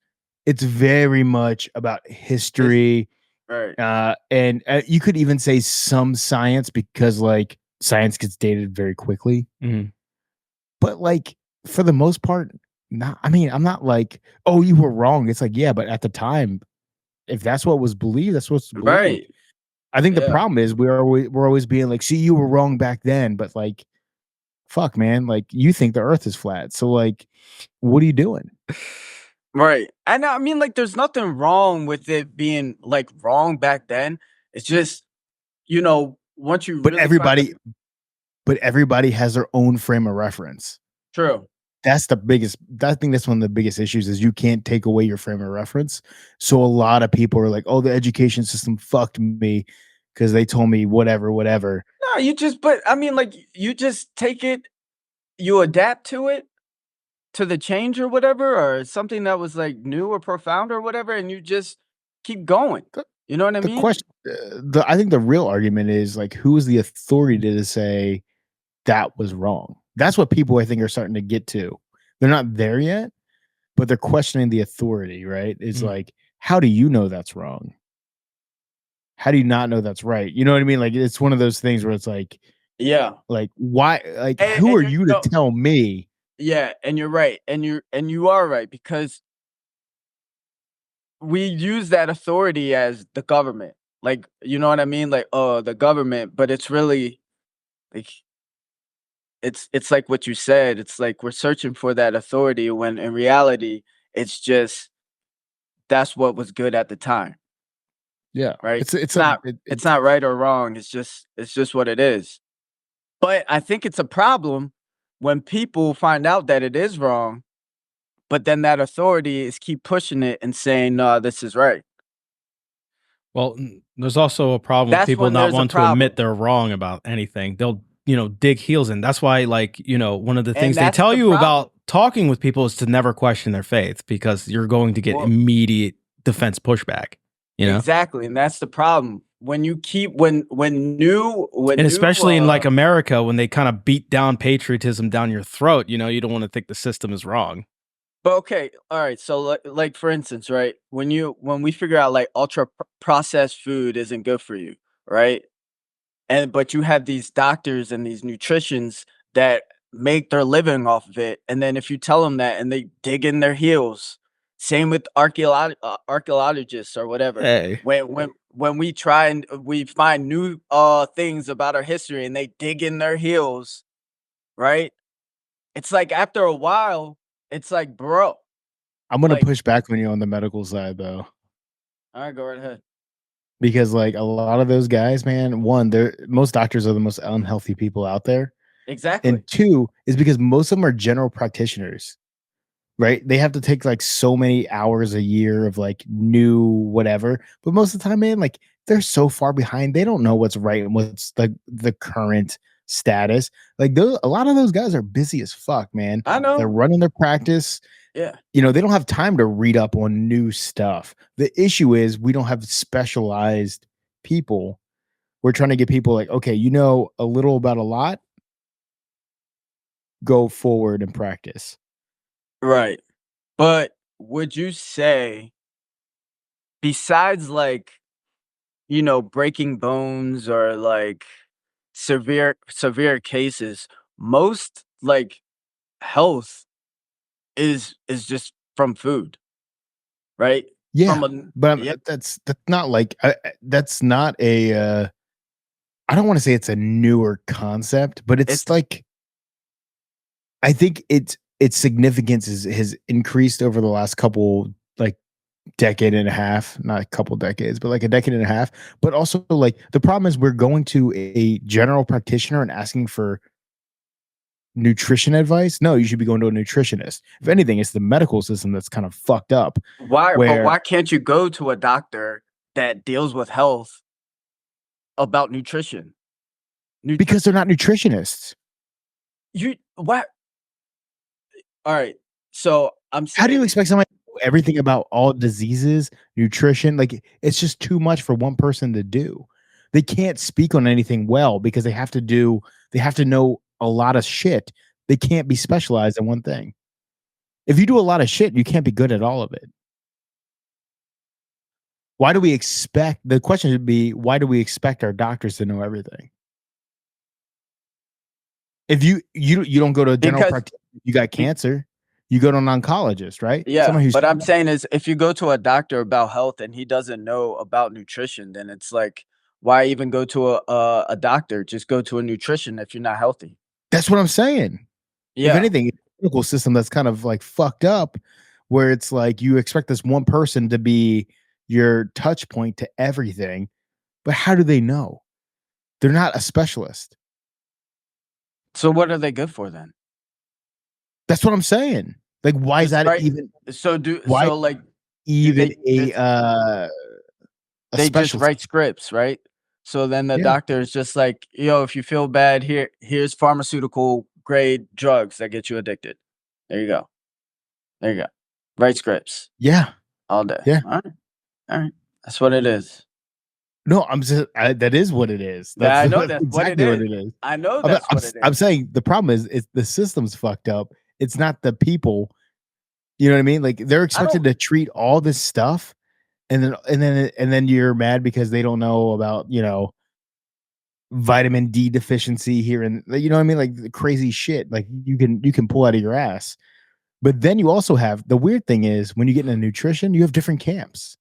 It's very much about history. Right. And you could even say some science because like science gets dated very quickly. Mhm. But like for the most part, not. I mean, I'm not like, oh, you were wrong. It's like, yeah, but at the time, if that's what was believed, that's what's believed. Right. I think the Yeah. problem is we're always being like, see, you were wrong back then, but like, fuck, man, like you think the Earth is flat, so like, what are you doing? Right. And I mean, like, there's nothing wrong with it being like wrong back then. It's just, once you But really find the everybody has their own frame of reference. true. That's the biggest. I think that's one of the biggest issues is you can't take away your frame of reference. So a lot of people are like, "Oh, the education system fucked me because they told me whatever, whatever." No, but I mean, like, you just take it, you adapt to it, to the change or whatever, or something that was like new or profound or whatever, and you just keep going. The, You know what I the mean? question, I think the real argument is like, who is the authority to say that was wrong? That's what people I think are starting to get to. They're not there yet, but they're questioning the authority. Right? It's Mhm. like, how do you know that's wrong? How do you not know that's right? You know what I mean? Like it's one of those things where it's Yeah. like why like And, who and are you're, you to tell me? yeah, and you're right, and you are right because we use that authority as the government. Like, you know what I mean? Like, oh, the government, but it's really like it's like what you said. It's like we're searching for that authority when in reality, it's just that's what was good at the time, Yeah. right? It's It's a not it's not right or wrong. It's just what it is. But I think it's a problem when people find out that it is wrong, but then that authority is keep pushing it and saying, "No, this is right." Well, there's also a problem with That's people when not there's a wanting to problem. admit they're wrong about anything. They'll, dig heels in. That's why, like, one of the And things they that's tell the you problem. about talking with people is to never question their faith because you're going to get Well, immediate defense pushback, you know? exactly, and that's the problem. When you keep when And new especially in like America, when they kind of beat down patriotism down your throat, you don't want to think the system is wrong. but okay, all right. So like for instance, right? When we figure out like processed food isn't good for you, right? And but you have these doctors and these nutritionists that make their living off of it, and then if you tell them that and they dig in their heels, same with archaeologists or whatever. Hey. When we try and we find new things about our history and they dig in their heels, right? It's like after a while, it's like, bro, I'm gonna like, push back on you on the medical side though. all right, go right ahead. Because like a lot of those guys, man, one, they're most doctors are the most unhealthy people out there. Exactly. And two is because most of them are general practitioners, right? They have to take like so many hours a year of like new whatever. But most of the time, man, like they're so far behind, they don't know what's right and what's the current status. Like those a lot of those guys are busy as fuck, man. I They're know. running their practice. Yeah. They don't have time to read up on new stuff. The issue is we don't have specialized people. We're trying to get people like, okay, you know a little about a lot, go forward and practice. Right. But would you say, besides like, breaking bones or like severe cases, most like health is just from food, right? Yeah, From a but yeah, that's not like that's not a I don't want to say it's a newer concept, but it's it's like I think its significance has increased over the last couple like decade and a half, not a couple decades, but like a decade and a half. But also like the problem is we're going to a general practitioner and asking for nutrition advice. No, you should be going to a nutritionist. If anything, it's the medical system that's kind of fucked up where why can't you go to a doctor that deals with health about nutrition? because they're not nutritionists. You what? All right. So I'm How do you saying expect somebody to know everything about all diseases, nutrition? Like it's just too much for one person to do. They can't speak on anything well because they have to know a lot of shit. They can't be specialized in one thing. If you do a lot of shit, you can't be good at all of it. Why do we expect the question should be why do we expect our doctors to know everything? If you don't go to a general Because practitioner, you got cancer, you go to an oncologist, right? yeah, Someone who's but I'm saying is if you go to a doctor about health and he doesn't know about nutrition, then it's like, why even go to a doctor? Just go to a nutrition if you're not healthy. that's what I'm saying. If Yeah, anything, it's a medical system that's kind of like fucked up, where it's like you expect this one person to be your touch point to everything, but how do they know? They're not a specialist. so what are they good for then? That's what I'm saying. Like, why is Just that right. even Why why like even they a they just specialist? write scripts, right? So then the Yeah. doctor is just like, yo, if you feel bad, here's pharmaceutical grade drugs that get you addicted. There you go. There you go. Write scripts Yeah. all day. Yeah. All right. All right. That's what it is. No, I'm just that is what it is. Yeah, I know That's that's what it exactly what is. it is. I know I'm, that's I'm, what it I'm is. saying the problem is the system's fucked up. It's not the people. You know what I mean? Like they're expected to treat all this stuff, and then you're mad because they don't know about vitamin D deficiency here, and you know what I mean? Like the crazy shit. Like you can pull out of your ass. But then you also have the weird thing is when you get into nutrition, you have different camps.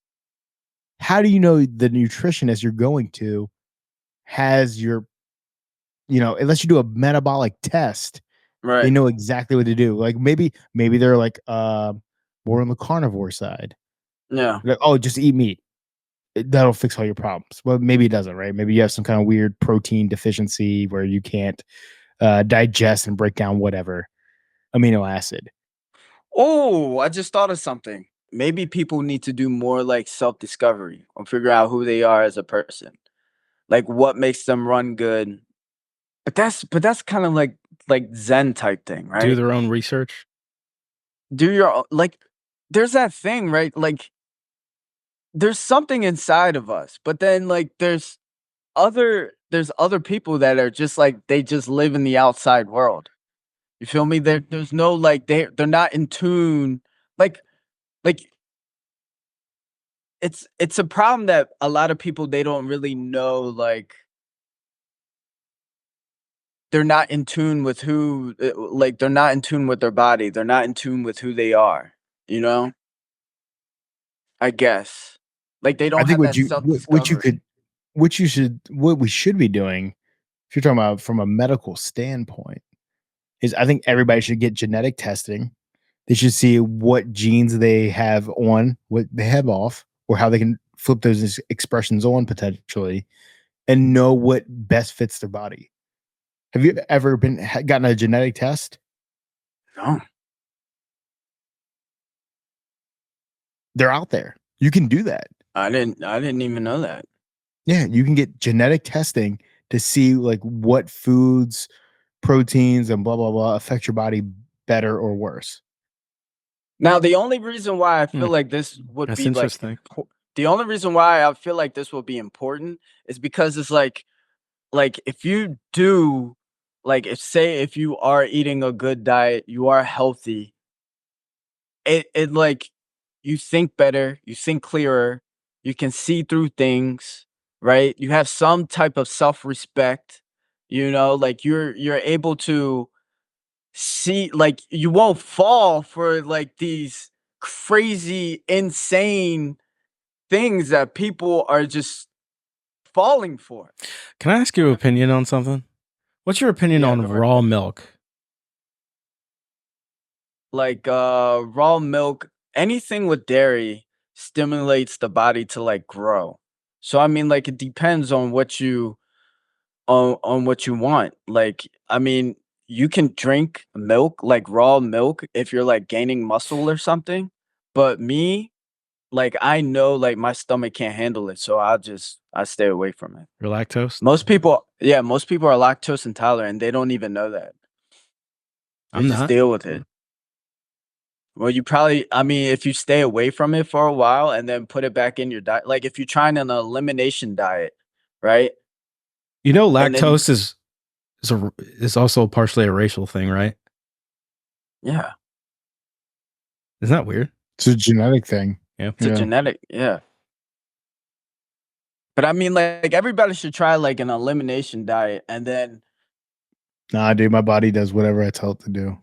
How do you know the nutritionist you're going to has your, unless you do a metabolic test, they Right. know exactly what to do. Like maybe they're like more on the carnivore side. Yeah. Like, oh, just eat meat. That'll fix all your problems. Well, maybe it doesn't, right? Maybe you have some kind of weird protein deficiency where you can't digest and break down whatever amino acid. Oh, I just thought of something. Maybe people need to do more like self-discovery or figure out who they are as a person. Like what makes them run good. But that's kind of like Zen type thing, Do right? their own research. Do your like there's that thing, right? Like there's something inside of us, but then like there's other people that are just like they just live in the outside world. You feel me? There's no like they're not in tune. Like it's a problem that a lot of people they don't really know like they're not in tune with like they're not in tune with their body. They're not in tune with who they are, you know? I guess. Like they I don't think have that self-discovery. what we should be doing, if you're talking about from a medical standpoint, is I think everybody should get genetic testing. They should see what genes they have on, what they have off, or how they can flip those expressions on potentially, and know what best fits their body. Have you ever gotten a genetic test? No. They're out there. You can do that. I didn't even know that. Yeah, you can get genetic testing to see like what foods, proteins, and blah blah blah affect your body better or worse. Now, the only reason why I feel Hmm. like this would That's be like interesting. the only reason why I feel like this will be important is because it's like if you do like if you are eating a good diet, you are healthy, it like you think better, you think clearer, you can see through things, right? You have some type of self-respect, like you're able to see like you won't fall for like these crazy insane things that people are just falling for. Can I ask your opinion on something? What's your opinion Yeah, on go ahead. raw milk? Like raw milk, anything with dairy stimulates the body to like grow. So I mean like it depends on what you on what you want. Like I mean you can drink milk like raw milk if you're like gaining muscle or something. But me, like I know like my stomach can't handle it, so I stay away from it. Your lactose? Most people are lactose intolerant and they don't even know that. They I'm just not. deal with it. Well, you probably I mean, if you stay away from it for a while and then put it back in your diet, like if you're trying an elimination diet, right? You know, And then lactose is also partially a racial thing, right? yeah, Isn't that weird? It's a genetic thing. Yeah. it's a Yeah. genetic, yeah. But I mean, like everybody should try like an elimination diet and then Nah, dude, my body does whatever I tell it to do.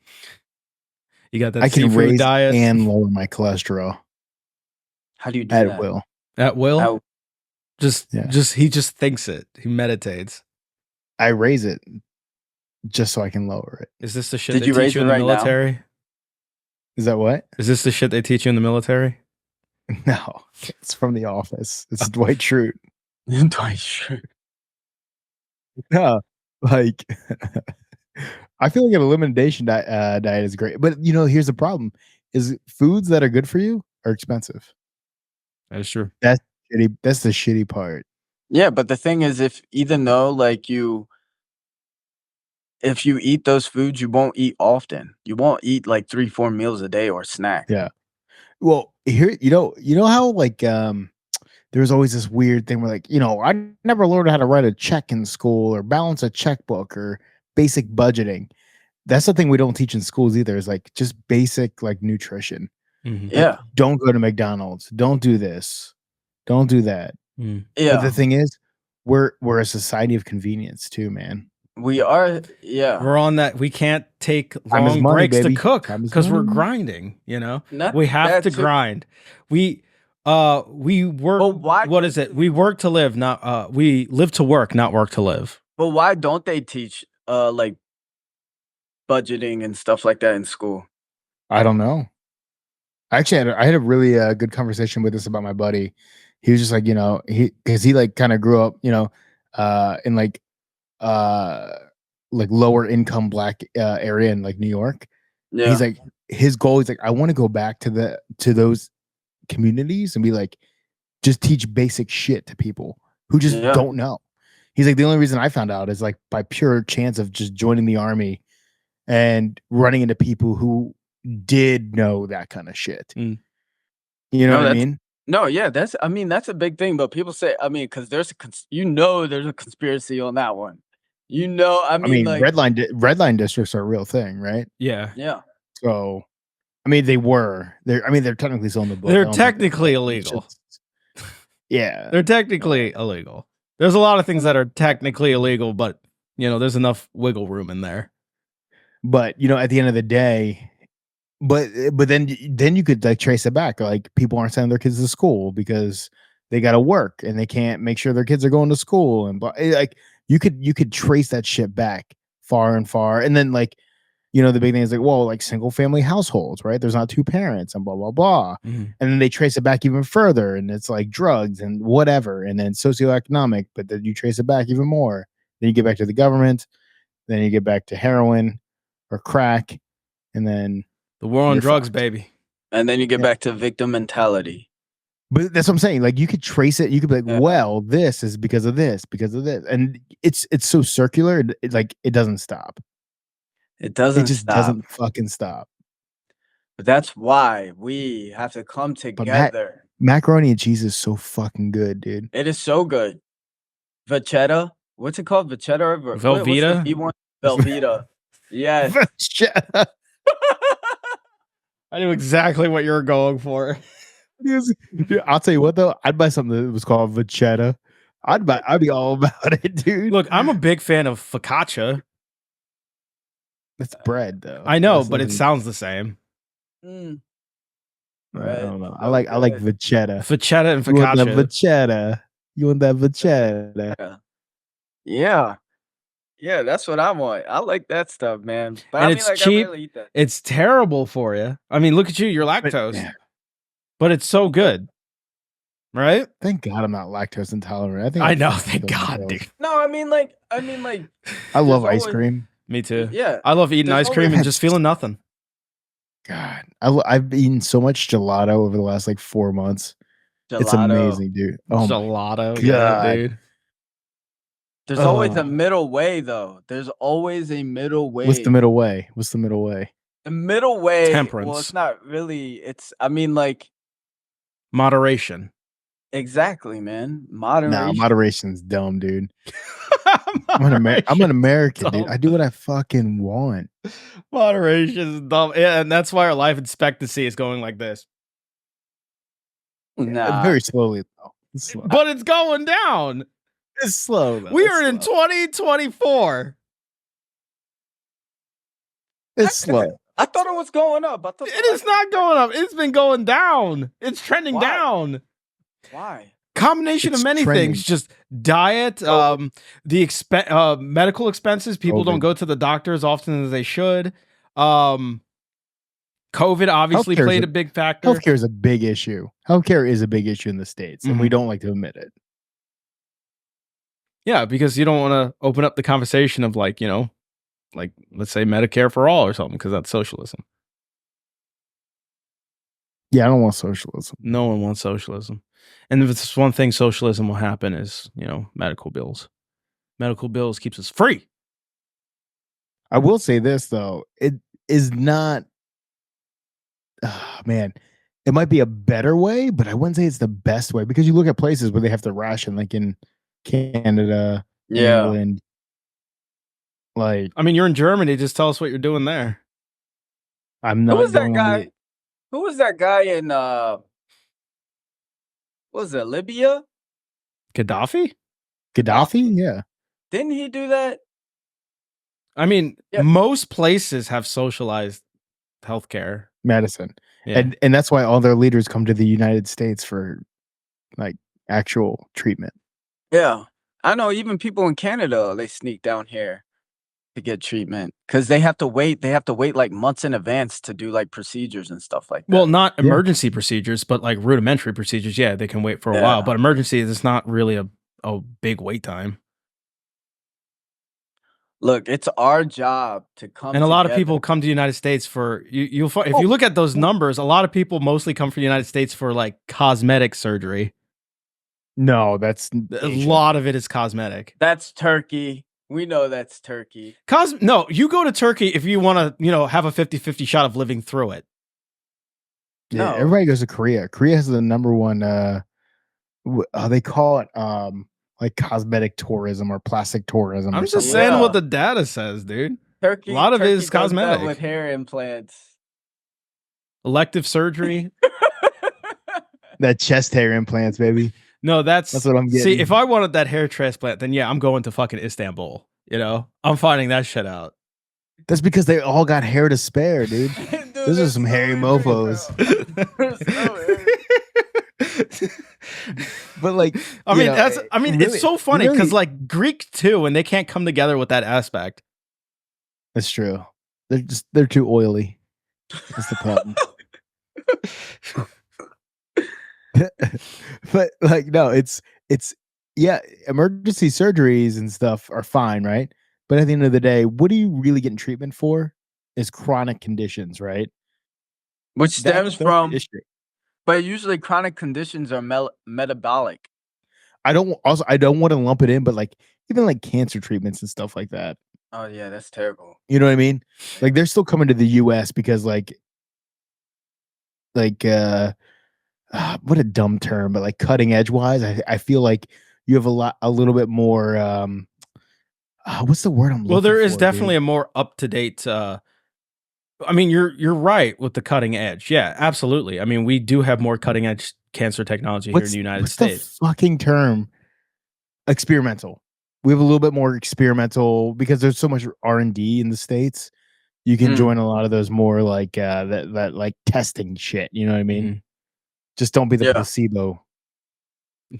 You got that I can seafood raise diet and lower my cholesterol How do you do at that? will. at will. How- Yeah. He just thinks it. He meditates. I raise it just so I can lower it. Is this the shit Did they you teach raise you it in the right now? military? Is that what? Is this the shit they teach you in the military? No, it's from The Office. It's Dwight Schrute. Dwight Schrute. No, like I feel like an elimination diet is great, but here's the problem: is foods that are good for you are expensive. That is true. That's shitty. That's the shitty part. Yeah, but the thing is, if you eat those foods, you won't eat often. You won't eat like 3-4 meals a day or snack. Yeah. Well, here, you know how like there's always this weird thing where like, I never learned how to write a check in school or balance a checkbook or basic budgeting. That's the thing we don't teach in schools either, is like just basic like nutrition. Mhm. Yeah. Don't go to McDonald's. Don't do this. Don't do that. Mm. Yeah. But the thing is, we're a society of convenience too, man. We are. Yeah. We're on that. We can't take Time is long money, breaks baby. to cook Time is because we're money. grinding. You know, Not we have that to too- grind. We work. But why What is it? We work to live, not we live to work, not work to live. But why don't they teach like budgeting and stuff like that in school? I don't know. Actually, I had a really good conversation with this about my buddy. He was just like, because he like kind of grew up, in like lower income black area in like New York. Yeah. He's like, his goal is like, I want to go back to those communities and be like, just teach basic shit to people who just Yeah. don't know. He's like, the only reason I found out is like by pure chance of just joining the army and running into people who did know that kind of shit. Mm. You know No, what I that's- mean? No, yeah, that's a big thing. But people say, because there's there's a conspiracy on that one. I I mean, like, red line districts are a real thing, right? Yeah, yeah, So, I mean, they're technically still in the book. I they're don't think technically it's illegal. just- Yeah, They're technically illegal. There's a lot of things that are technically illegal, but there's enough wiggle room in there. but at the end of the day, but then you could like trace it back. Like people aren't sending their kids to school because they got to work and they can't make sure their kids are going to school, and like you could trace that shit back far and far, and then like the big thing is like, well, like single family households, right? There's not two parents and blah blah blah, Mhm. and then they trace it back even further, and it's like drugs and whatever, and then socioeconomic, but then you trace it back even more. Then you get back to the government, then you get back to heroin or crack, and then. The war on You're drugs, fucked. baby. and then you get Yeah. back to victim mentality. But that's what I'm saying. Like you could trace it. You could be like, Yeah. well, this is because of this, and it's so circular. It doesn't stop. It doesn't It just stop. doesn't fucking stop. But that's why we have to come together. Macaroni and cheese is so fucking good, dude. It is so good. Vachetta. What's it called? Vachetta or what's the Velveeta? V one? Velveeta. Yes. I knew exactly what you were going for. Dude, I'll tell you what though, I'd buy something that was called vachetta. I'd be all about it, dude. Look, I'm a big fan of focaccia. It's bread though. I know, That's but it nothing- sounds the same. Mm. I don't know. Bread. I like vachetta. Focaccia and You want that focaccia. vachetta? You want that vachetta? Yeah. Yeah, that's what I want. I like that stuff, man. But And I mean, it's like, cheap. I really eat that. It's terrible for you. I mean, look at you. You're lactose, but it's so good, right? Thank God I'm not lactose intolerant. I think I I'd know. fucking Thank kill God, myself. dude. No, I mean like I love there's ice always- cream. Me too. yeah. I love eating There's ice cream always- and just feeling nothing. God, I've eaten so much gelato over the last like 4 months. It's Gelato. amazing, dude. Oh my Gelato, God. yeah, dude. There's always Oh. a middle way though. There's always a middle way. What's the middle way? What's the middle way? The middle way. Well, Temperance. it's not really. I mean, like Moderation. exactly, man. Moderation. Nah, moderation's dumb, dude. I'm an American, dude. Dumb. I do what I fucking want. Moderation is dumb. Yeah, and that's why our life expectancy is going like this. Nah. Very slowly though. It's slow. But it's going down. It's slow though. We It's are in slow. 2024. It's slow. I thought it was going up. I thought It is not going up. It's been going down. It's trending Why? down. Why? Combination It's of many trending. things, just diet, COVID. the medical expenses. People don't COVID. go to the doctor as often as they should. COVID obviously Healthcare's played a- a big factor. Healthcare is a big issue. Healthcare is a big issue in the States, and we Mhm. don't like to admit it. Yeah, because you don't want to open up the conversation of like, like let's say Medicare for all or something, because that's socialism. Yeah, I don't want socialism. No one wants socialism. And if it's one thing socialism will happen is, medical bills. Medical bills keeps us free. I will say this though, it is not. Man, it might be a better way, but I wouldn't say it's the best way because you look at places where they have to ration, like in Canada, Yeah. England. Like, I mean, you're in Germany. Just tell us what you're doing there. I'm not. Who was that going guy? to- Who was that guy in what was it, Libya? Gaddafi? Gaddafi? Yeah. Didn't he do that? I mean, Yeah. most places have socialized healthcare. Medicine. Yeah. And that's why all their leaders come to the United States for like actual treatment. Yeah. I know even people in Canada, they sneak down here to get treatment because they have to wait. They have to wait like months in advance to do like procedures and stuff like that. Well, not Yeah. emergency procedures, but like rudimentary procedures. Yeah, they can wait for a while. Yeah. But emergency is not really a big wait time. Look, it's our job to come. And a lot of together. people come to the United States for you'll find, if you look at those numbers, a lot of people mostly come from the United States for like cosmetic surgery. No, that's A lot of it is cosmetic. That's Turkey. We know that's Turkey. No, you go to Turkey if you want to, have a 50-50 shot of living through it. Yeah, No. everybody goes to Korea. Korea has the number one they call it like cosmetic tourism or plastic tourism. I'm or just something. saying Yeah. what the data says, dude. Turkey. A lot of it is does that cosmetic. with hair implants. Elective surgery. That chest hair implants, baby. No, that's what I'm See, getting. if I wanted that hair transplant, then yeah, I'm going to fucking Istanbul. I'm finding that shit out. That's because they all got hair to spare, dude. Dude, Those are that's some so hairy interesting, mofos. bro. So But like, I mean, really- it's so funny because really- like Greek too, and they can't come together with that aspect. that's true. They're too oily. That's the problem. But like, no, it's yeah, emergency surgeries and stuff are fine, right? But at the end of the day, what are you really getting treatment for? Is chronic conditions, right? Which stems from, the issue. but usually chronic conditions are metabolic. I don't want to lump it in, but like even like cancer treatments and stuff like that. Oh yeah, that's terrible. You know what I mean? Like they're still coming to the US because like what a dumb term, but like cutting edge wise, I feel like you have a little bit more what's the word I'm looking for? Well, there is dude? definitely a more up to date. I mean, you're right with the cutting edge. Yeah, absolutely. I mean, we do have more cutting edge cancer technology here in the United what's States. the fucking term? Experimental. We have a little bit more experimental because there's so much R&D in the States. You can join a lot of those more like that like testing shit. You know what I mean? Mhm. Just don't be the Yeah. placebo.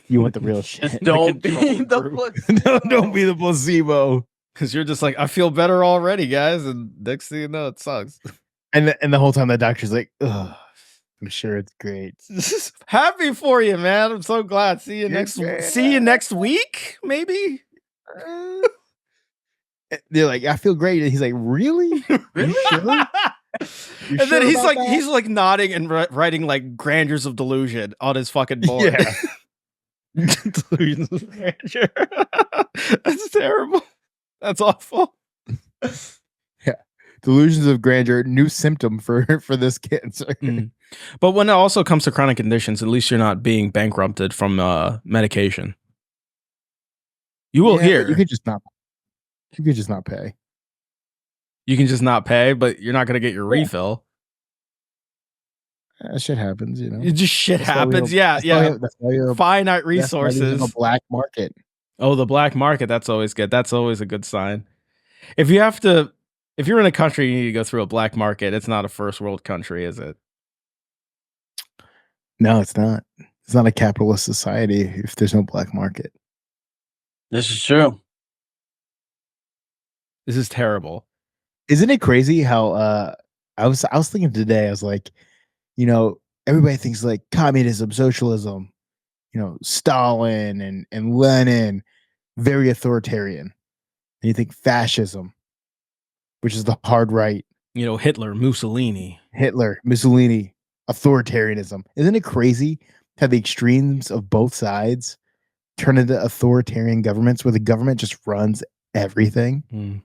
You want the real shit. Just don't be control the group. placebo. don't be the placebo. Because you're just like, I feel better already, guys, and next thing you know, it sucks. And the whole time the doctor's like, ugh, I'm sure it's great. Happy for you, man. I'm so glad. See you You're See you next week, maybe. They're like, I feel great. And he's like, really? Really? Sure? You And sure then he's about like, that? he's like nodding and writing like grandeurs of delusion on his fucking board. Yeah. Delusions of grandeur. That's terrible. That's awful. Delusions of grandeur, new symptom for this cancer. Mm. But when it also comes to chronic conditions, at least you're not being bankrupted from medication. You will Yeah, but hear. You could just not pay. You can just not pay, but you're not going to get your refill. Shit happens, you know. It just shit That's why we happens. have- Yeah, that's yeah. why- That's why you're Finite that's why there's resources. a black market. Oh, the black market. That's always good. That's always a good sign. If you have to If you're in a country, you need to go through a black market. It's not a first world country, is it? No, it's not. It's not a capitalist society if there's no black market. This is true. This is terrible. Isn't it crazy how I was thinking today, I was like, you know, everybody thinks like communism, socialism, you know, Stalin and Lenin, very authoritarian. And you think fascism, which is the hard right, You know, Hitler, Mussolini. Hitler, Mussolini, authoritarianism. Isn't it crazy how the extremes of both sides turn into authoritarian governments where the government just runs everything?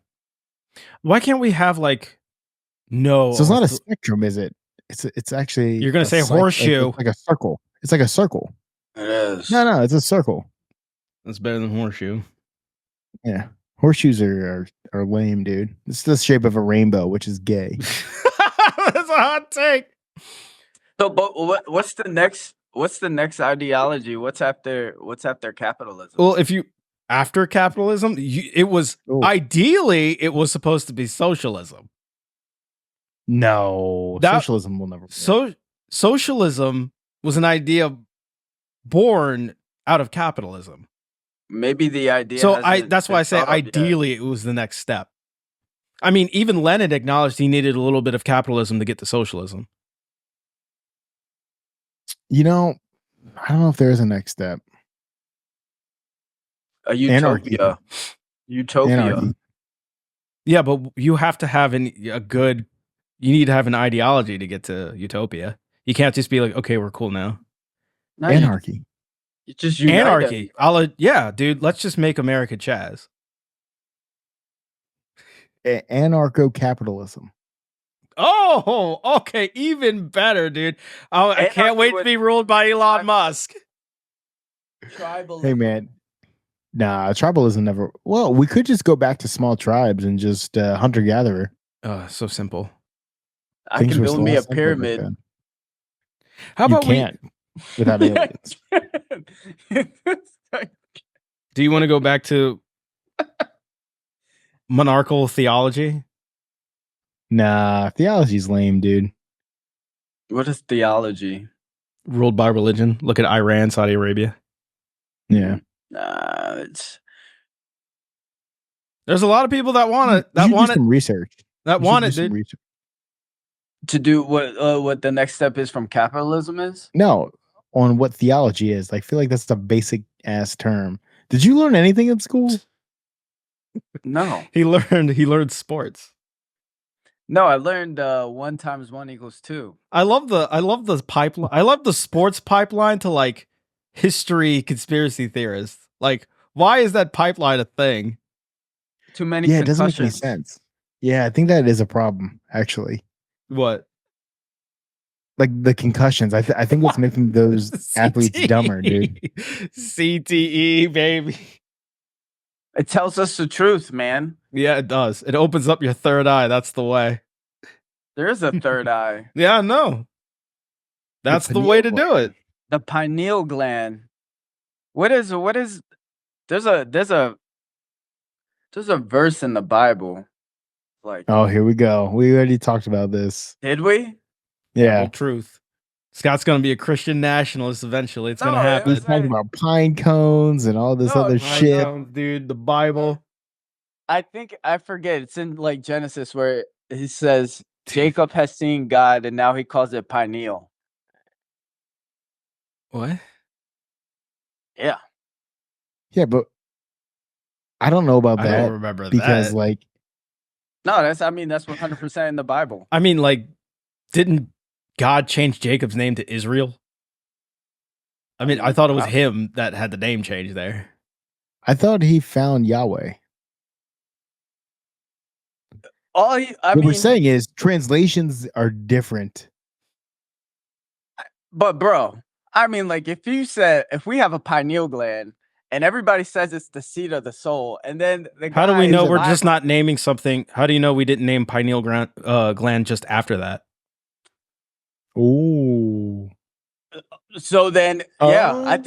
Why can't we have like no? So it's not a spectrum, is it? It's actually You're gonna say like horseshoe. like a circle. It's like a circle. It is. No, it's a circle. That's better than horseshoe. Yeah, horseshoes are lame, dude. It's the shape of a rainbow, which is gay. That's a hot take. So, but what's the next ideology? What's after capitalism? Well, if you after capitalism, it was ideally it was supposed to be socialism. No, socialism will never. Socialism was an idea born out of capitalism. Maybe the idea. So that's why I say ideally it was the next step. I mean, even Lenin acknowledged he needed a little bit of capitalism to get to socialism. You know, I don't know if there is a next step. A utopia. Anarchy. Yeah, but you have to have you need to have an ideology to get to utopia. You can't just be like, okay, we're cool now. No, Anarchy. You just anarchy. Yeah, dude. Let's just make America Chaz. Anarcho-capitalism. Oh, okay, even better, dude. I can't wait to be ruled by Elon Musk. Tribalism. Hey, man. Nah, tribalism never. Well, we could just go back to small tribes and just hunter-gatherer. So simple. I can build me a pyramid. Like How about you can't without aliens? Do you want to go back to monarchical theology? Nah, theology's lame, dude. What is theology? Ruled by religion. Look at Iran, Saudi Arabia. Yeah. Nah, there's a lot of people that want it. That want it. Some research. That want it, dude. To do what the next step is from capitalism is? No, on what theology is. I feel like that's the basic ass term. Did you learn anything in school? No. He learned sports. No, I learned 1 × 1 = 2. I love the pipeline. I love the sports pipeline to like history conspiracy theorists. Like, why is that pipeline a thing? Too many. Yeah, it doesn't make any sense. Yeah, I think that is a problem, actually. What? Like the concussions. I think what's making those athletes dumber, dude. CTE, baby. It tells us the truth, man. Yeah, it does. It opens up your third eye. That's the way. There is a third eye. Yeah, no. That's the way to do it. The pineal gland. What is there's a verse in the Bible. Like, oh, here we go. We already talked about this. Did we? Yeah. Truth. Scott's gonna be a Christian nationalist eventually. It's gonna happen. He's talking about pine cones and all this other shit. Cones, dude, the Bible. I think I forget. It's in like Genesis where he says Jacob has seen God and now he calls it pineal. What? Yeah. Yeah, but I don't know about that. I don't remember because that. No, that's 100% in the Bible. I mean, like, didn't God change Jacob's name to Israel? I mean, I thought it was him that had the name change there. I thought he found Yahweh. What we're saying is translations are different. But bro, I mean, like if we have a pineal gland and everybody says it's the seat of the soul, and then how do we know we're just not naming something? How do you know we didn't name pineal gland just after that? Oh. So then, yeah, I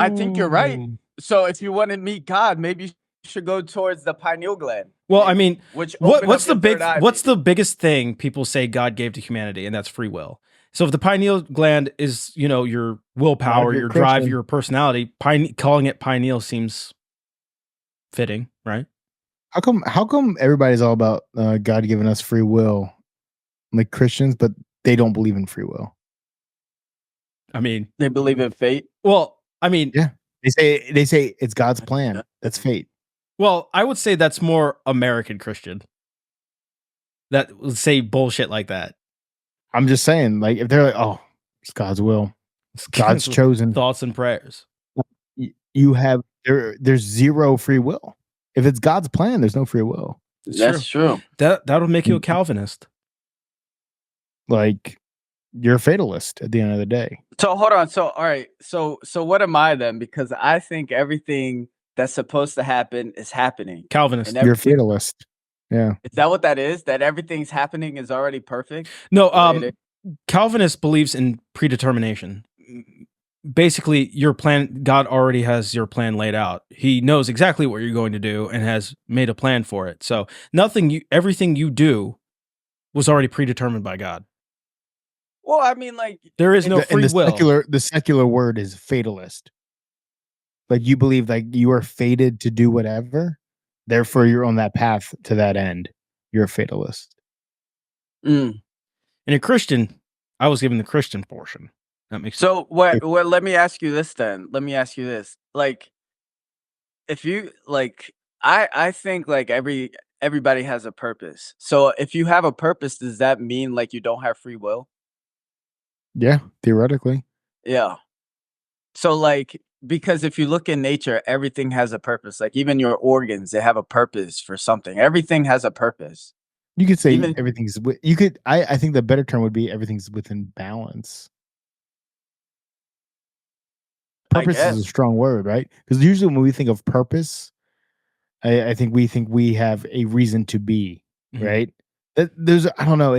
think you're right. So if you want to meet God, maybe you should go towards the pineal gland. Well, I mean, which what's the the biggest thing people say God gave to humanity, and that's free will. So if the pineal gland is, your willpower, you're your drive, Christian. your personality, calling it pineal seems fitting, right? How come everybody's all about God giving us free will, like Christians, but they don't believe in free will? I mean, they believe in fate. well, I mean, Yeah. They say it's God's plan. That's fate. well, I would say that's more American Christian. That would say bullshit like that. I'm just saying, like, if they're like, oh, it's God's will, God's chosen. Thoughts and prayers. You have there's zero free will. If it's God's plan, there's no free will. That's true. That'll make you a Calvinist. Like, you're a fatalist at the end of the day. So hold on. So all right. So what am I then? Because I think everything that's supposed to happen is happening. Calvinist. And You're a fatalist. Yeah. Is that what that is? That everything's happening is already perfect? No, Calvinist believes in predetermination. Basically, your plan, God already has your plan laid out. He knows exactly what you're going to do and has made a plan for it. So everything you do was already predetermined by God. Well, I mean, like, there is no free will. The secular word is fatalist. Like, you believe like you are fated to do whatever, therefore you're on that path to that end. You're a fatalist. Mm. And a Christian, I was given the Christian portion. That makes sense. So what? Well, let me ask you this then. Let me ask you this. Like, if you like, I think like everybody has a purpose. So if you have a purpose, does that mean like you don't have free will? Yeah, theoretically. Yeah. So like, because if you look in nature, everything has a purpose. Like even your organs, they have a purpose for something. Everything has a purpose. You could say Even- everything's. You could. I think the better term would be everything's within balance. Purpose is a strong word, right? Because usually when we think of purpose, I think we have a reason to be, right? There's, I don't know.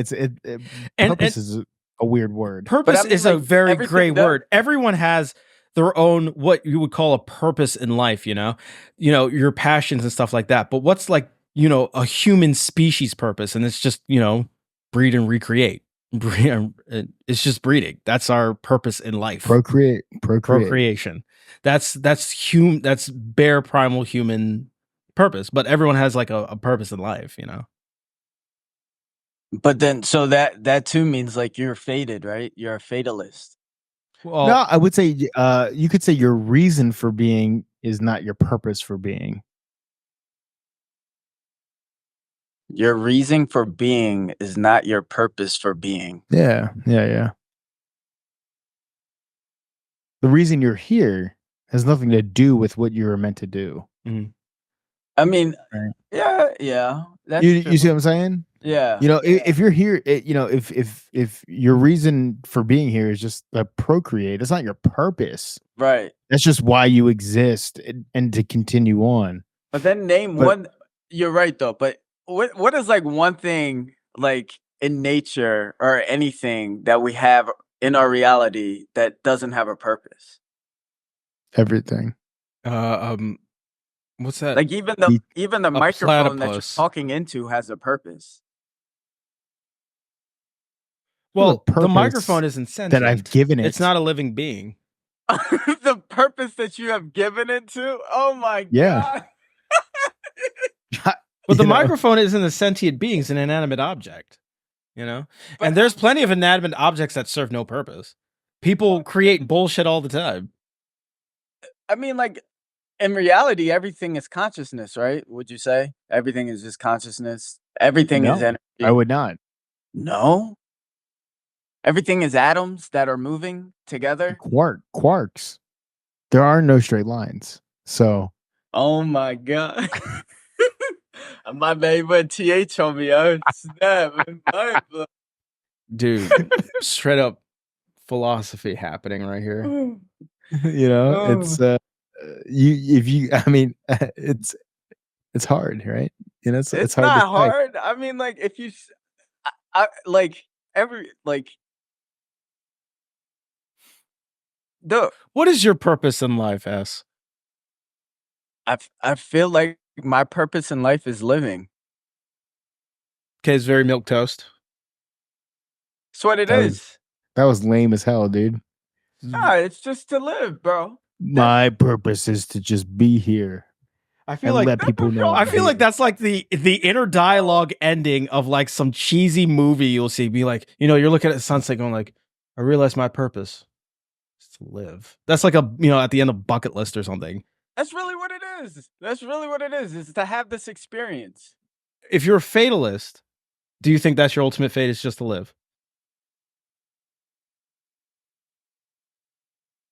Purpose is a weird word. Purpose I mean, is a like, very everything gray does- word. Everyone has their own what you would call a purpose in life. Your passions and stuff like that. But what's like a human species purpose? And it's just breed and recreate. It's just breeding. That's our purpose in life. Procreation. That's bare primal human purpose. But everyone has like a purpose in life. But then, so that too means like you're fated, right? You're a fatalist. Well, No, I would say you could say your reason for being is not your purpose for being. Your reason for being is not your purpose for being. Yeah. The reason you're here has nothing to do with what you were meant to do. Mm-hmm. I mean, right. Yeah. That's you true. see what I'm saying? Yeah. If you're here, if your reason for being here is just to procreate, it's not your purpose. Right. That's just why you exist and to continue on. But then one. You're right though. But what is like one thing like in nature or anything that we have in our reality that doesn't have a purpose? Everything. What's that? Like even the microphone that you're platypus. talking into has a purpose. Well, the purpose microphone isn't sentient. that I've given it. It's not a living being. The purpose that you have given it to? Oh my Yeah. God. But the microphone isn't a sentient being, it's an inanimate object. And there's plenty of inanimate objects that serve no purpose. People create bullshit all the time. I mean, like, in reality, everything is consciousness, right? Would you say? Everything is just consciousness. Everything is energy. I would not. No. Everything is atoms that are moving together. Quarks. There are no straight lines. So. Oh my God. My baby went TH on me. Oh, snap. Dude, straight up philosophy happening right here. It's it's hard, right? It's hard. Not hard. I mean, like, if you, what is your purpose in life, S? I feel like my purpose in life is living. Okay, it's very milk toast. That's what it That is. That was lame as hell, dude. Nah, it's just to live, bro. My purpose is to just be here I feel and like let people know. I I'm feel like here. that's like the inner dialogue ending of like some cheesy movie you'll see. Be like, you're looking at the sunset going like, I realize my purpose is to live. That's like a at the end of Bucket List or something. That's really what it is. That's really what it is to have this experience. If you're a fatalist, do you think that's your ultimate fate is just to live?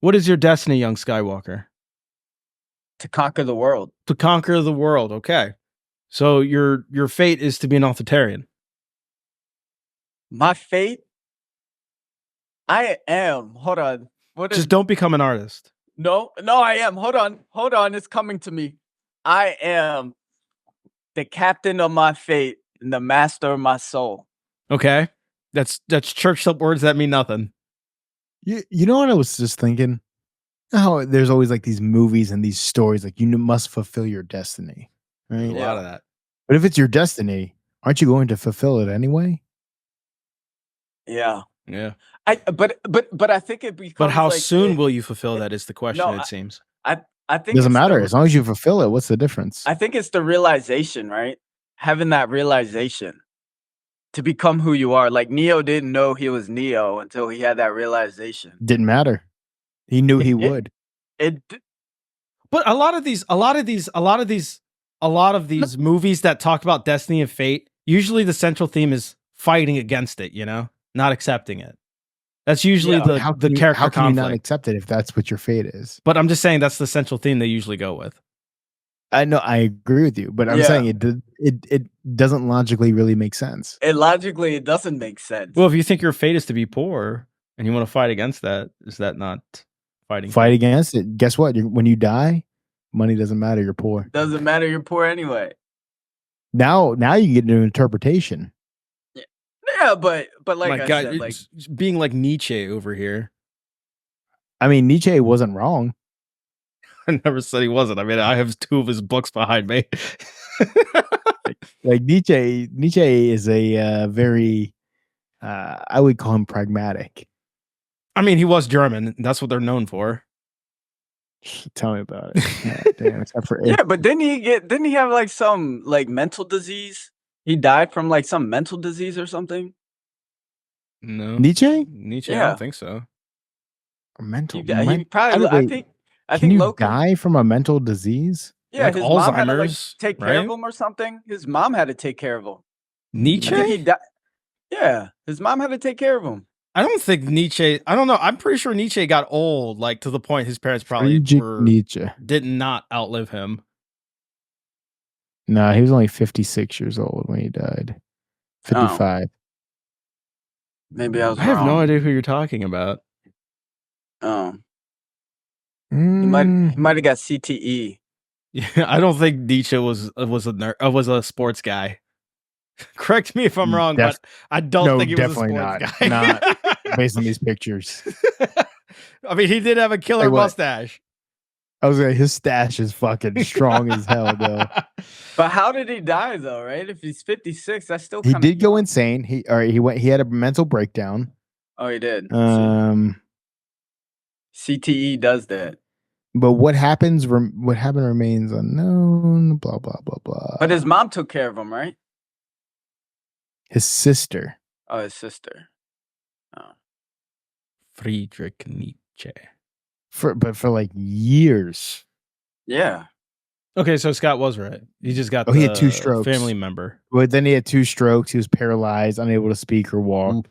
What is your destiny, young Skywalker? To conquer the world. To conquer the world. Okay. So your fate is to be an authoritarian. My fate? I am. Hold on. Just don't become an artist. No, I am. Hold on. It's coming to me. I am the captain of my fate and the master of my soul. Okay. That's churched up words that mean nothing. You know what I was just thinking? How there's always like these movies and these stories like you must fulfill your destiny, right? A lot of that. But if it's your destiny, aren't you going to fulfill it anyway? Yeah. Yeah. But I think it becomes. But how like soon will you fulfill that is the question, No, it seems. I think It doesn't it's matter. the- As long as you fulfill it, what's the difference? I think it's the realization, right? Having that realization to become who you are. Like Neo didn't know he was Neo until he had that realization. Didn't matter. He knew he It- would. But a lot of these movies that talk about destiny and fate, usually the central theme is fighting against it, not accepting it. That's usually Yeah. the character How can you not conflict. accept it if that's what your fate is? But I'm just saying that's the central theme they usually go with. I know I agree with you, but I'm Yeah. saying it doesn't logically really make sense. Logically, it doesn't make sense. Well, if you think your fate is to be poor and you want to fight against that, is that not fighting? Fight against it. Guess what? When you die, money doesn't matter. You're poor. Doesn't matter. You're poor anyway. Now you get into interpretation. Yeah, but like My I God, said, like it's being like Nietzsche over here. I mean, Nietzsche wasn't wrong. I never said he wasn't. I mean, I have 2 of his books behind me. Like Nietzsche is a very, I would call him pragmatic. I mean, he was German. That's what they're known for. Tell me about it. Yeah, damn, except for yeah, but didn't he have like some like mental disease? He died from like some mental disease or something. No. Nietzsche. I Yeah. don't think so. Or mental. He probably. I Can think you Loki. die from a mental disease? Yeah, Like his mom had to like Alzheimer's, take care of right? him or something. His mom had to take care of him. I Nietzsche? think he died. Yeah, his mom had to take care of him. I don't think Nietzsche. I don't know. I'm pretty sure Nietzsche got old, like to the point his parents probably Friedrich Nietzsche. did not outlive him. No, he was only 56 years old when he died. 55. Maybe I was I have no wrong. idea who you're talking about. Oh, he Mm, might have got CTE. Yeah, I don't think Nietzsche was a sports guy. Correct me if I'm wrong, Def- but I don't no, think he was a definitely sports not. guy. based on these pictures. I mean, he did have a killer Like what? mustache. I was like, his stash is fucking strong as hell, though. But how did he die though? Right? If he's 56, that's still He kinda did go young. insane. He had a mental breakdown. Oh, he did. CTE does that. But what happened remains unknown. Blah blah blah blah. But his mom took care of him, right? His sister. Oh, his sister. Friedrich Nietzsche. For like years. Yeah. Okay, so Scott was right. He just got he had 2 strokes. family member. But then he had 2 strokes. He was paralyzed, unable to speak or walk.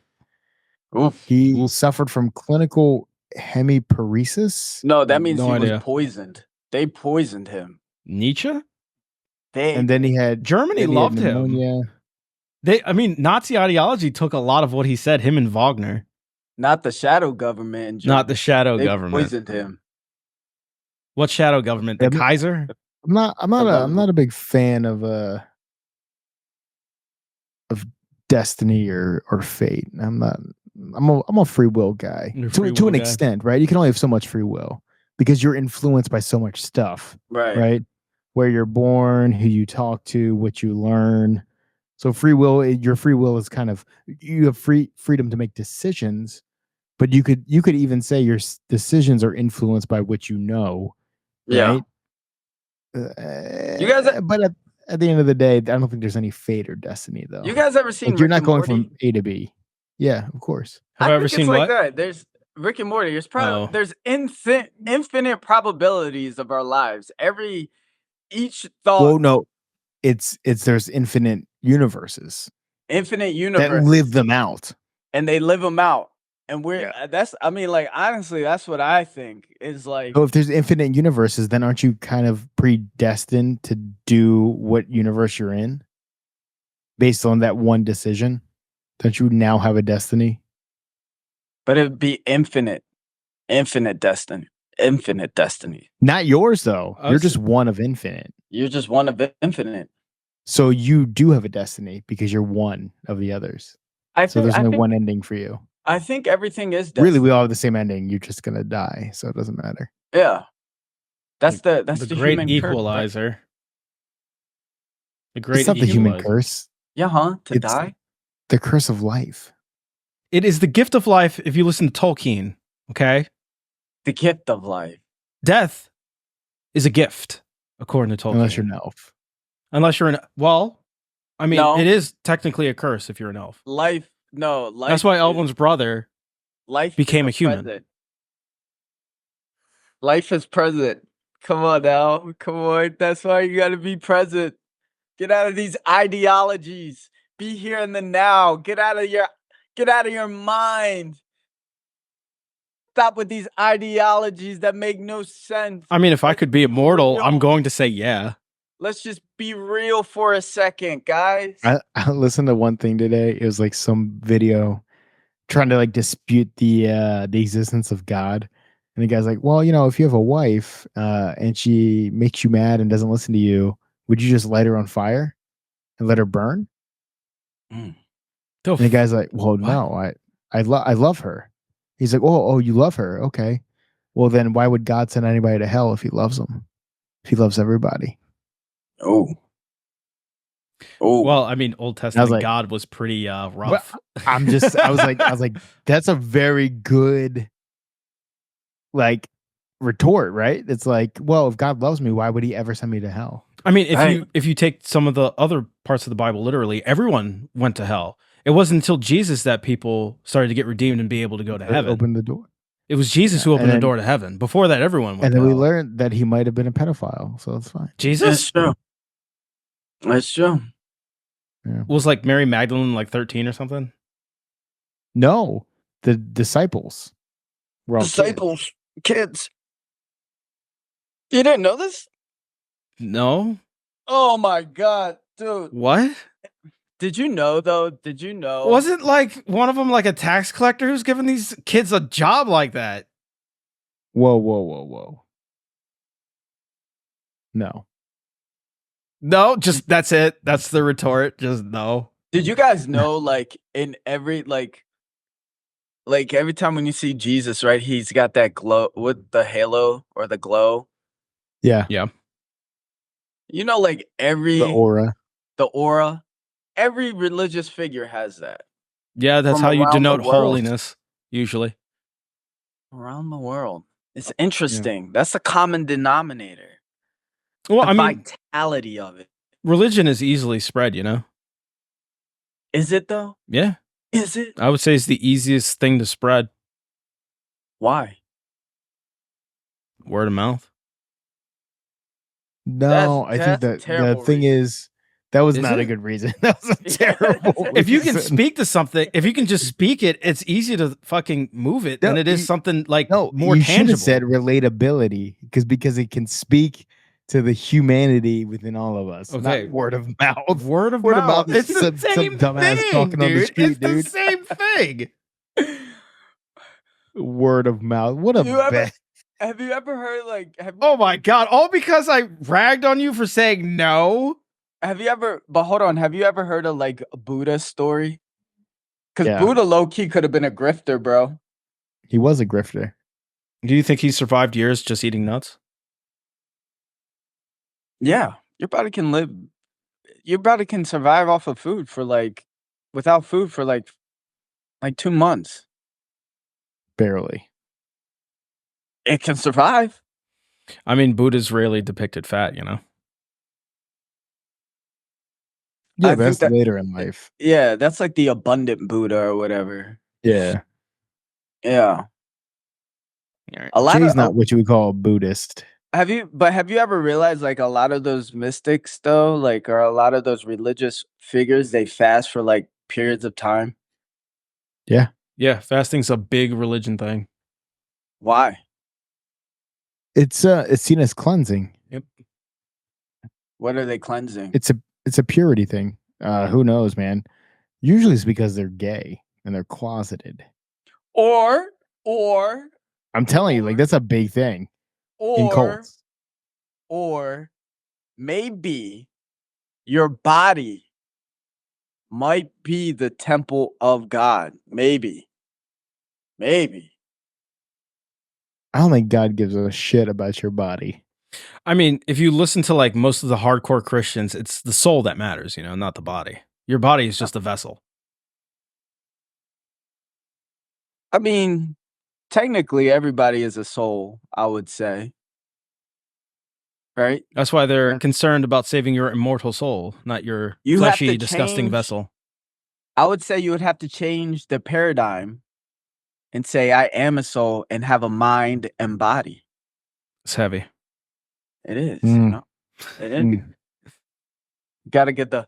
Oof. He suffered from clinical hemiparesis. No, that means No he idea. was poisoned. They poisoned him. Nietzsche? And then he had Germany then he had loved him. pneumonia. Nazi ideology took a lot of what he said, him and Wagner. Not the shadow government. In Not the Germany. shadow They government. poisoned him. What shadow government? The Yeah, Kaiser? I'm not a big fan of destiny or fate. I'm a free will guy. You're a free To will an guy. extent, right? You can only have so much free will because you're influenced by so much stuff, Right. right? Where you're born, who you talk to, what you learn, So free will, your free will is kind of, you have freedom to make decisions, but you could even say your decisions are influenced by what you know, Yeah. right? You guys, But at the end of the day, I don't think there's any fate or destiny, though. you guys ever seen Like, you're Rick not and going Morty? from A to B. Yeah, of course. Have I ever think seen it's like what? that. There's Rick and Morty. Oh. There's infinite probabilities of our lives. Each thought, Well, no, it's there's infinite universes infinite that universe, live them out. and they live them out. And Yeah. that's, I mean, like, honestly, that's what I think is like. So if there's infinite universes, then aren't you kind of predestined to do what universe you're in based on that one decision? Don't you now have a destiny? But it'd be infinite destiny. Not yours, though. I You're was- just one of infinite. You're just one of infinite. So you do have a destiny because you're one of the others. So there's only one ending for you. I think everything is destiny. Really, we all have the same ending. You're just gonna die, so it doesn't matter. Yeah. That's the The great human curse, right? equalizer. The great It's not the human equalizer. curse. Yeah, huh? To It's- die? The curse of life. It is the gift of life if you listen to Tolkien, okay? The gift of life. Death is a gift, according to Tolkien. Unless you're an elf. Unless you're an well, I mean, No. it is technically a curse if you're an elf. Life That's why is- Elvin's brother life became is a human. present. Life is present. Come on now. Come on. That's why you gotta be present. Get out of these ideologies. Be here in the now. Get out of your mind. Stop with these ideologies that make no sense. I mean, if I could be immortal, I'm real. going to say yeah. Let's just be real for a second, guys. I listened to one thing today. It was like some video trying to like dispute the existence of God. And the guy's like, well, if you have a wife and she makes you mad and doesn't listen to you, would you just light her on fire and let her burn? And the guy's like, well, no, I love her. He's like, oh, you love her. Okay. Well, then why would God send anybody to hell if he loves them? If he loves everybody? Oh. Well, I mean, Old Testament like- God was pretty rough. I was like, that's a very good like retort, right? It's like, well, if God loves me, why would he ever send me to hell? I mean, Right. if you take some of the other parts of the Bible literally, everyone went to hell. It wasn't until Jesus that people started to get redeemed and be able to go to heaven. Open the door. It was Jesus who Yeah, opened and the then- door to heaven. Before that, everyone went And to then we hell. learned that he might have been a pedophile, so it's fine. Jesus That's true. That's true. was like Mary Magdalene, like 13 or something. No, the disciples were all kids. Disciples, kids. You didn't know this? No, Oh my god, dude. what? Did you know though? Did you know? Wasn't like one of them like a tax collector who's giving these kids a job like that? Whoa. No. No, just that's it. That's the retort. Just no. Did you guys know, like, in every like every time when you see Jesus, right? He's got that glow with the halo or the glow. Yeah. You know, like The aura. the aura. Every religious figure has that Yeah, that's From how you around the denote world. holiness, usually. around the world. It's interesting. That's the common denominator. Well, the I mean, vitality of it. religion is easily spread, you know? Is it though? Yeah. Is it? I would say it's the easiest thing to spread. Why? Word of mouth. No, I think that's a that the terrible thing reason. is that was Is not a it? good reason. That was a Yeah, terrible If you can reason. speak to something, if you can just speak it, it's easy to fucking move it than No, it is you- something like No, more you should tangible. have said relatability because it can speak to the humanity within all of us. Okay. Not word of mouth. Word of Word of mouth. mouth is It's the some same dumbass thing, talking on the dude. street, It's the dude. same thing. Word of mouth. What a You ever- bad. Have you ever heard like Oh my god! All because I ragged on you for saying no. have you ever but hold on, have you ever heard of like Buddha's story? Because Yeah. Buddha low-key could have been a grifter, bro. He was a grifter. Do you think he survived years just eating nuts? Yeah. Your body can live your body can survive off of food for without food for like 2 months. Barely. It can survive. I mean, Buddha's rarely depicted fat, you know? Yeah, I but think that's that later in life. yeah, that's like the abundant Buddha or whatever. Yeah. Yeah. Alright. A lot Jay's of not what you would call a Buddhist. have you ever realized like a lot of those mystics though, like or a lot of those religious figures, they fast for like periods of time? Yeah. Yeah, fasting's a big religion thing. Why? It's seen as cleansing. Yep. What are they cleansing? It's a purity thing. Who knows, man? Usually it's because they're gay and they're closeted. Or I'm telling you, like that's a big thing in or cults. or maybe your body might be the temple of God. Maybe. Maybe. I don't think God gives a shit about your body. I mean, if you listen to like most of the hardcore Christians, it's the soul that matters, you know, not the body. Your body is just a vessel. I mean, technically everybody is a soul, I would say. Right? That's why they're Yeah. concerned about saving your immortal soul, not your You have fleshy, to disgusting change- vessel. I would say you would have to change the paradigm and say I am a soul and have a mind and body. It's heavy. It is. Mm. No, it is. Mm. You gotta get the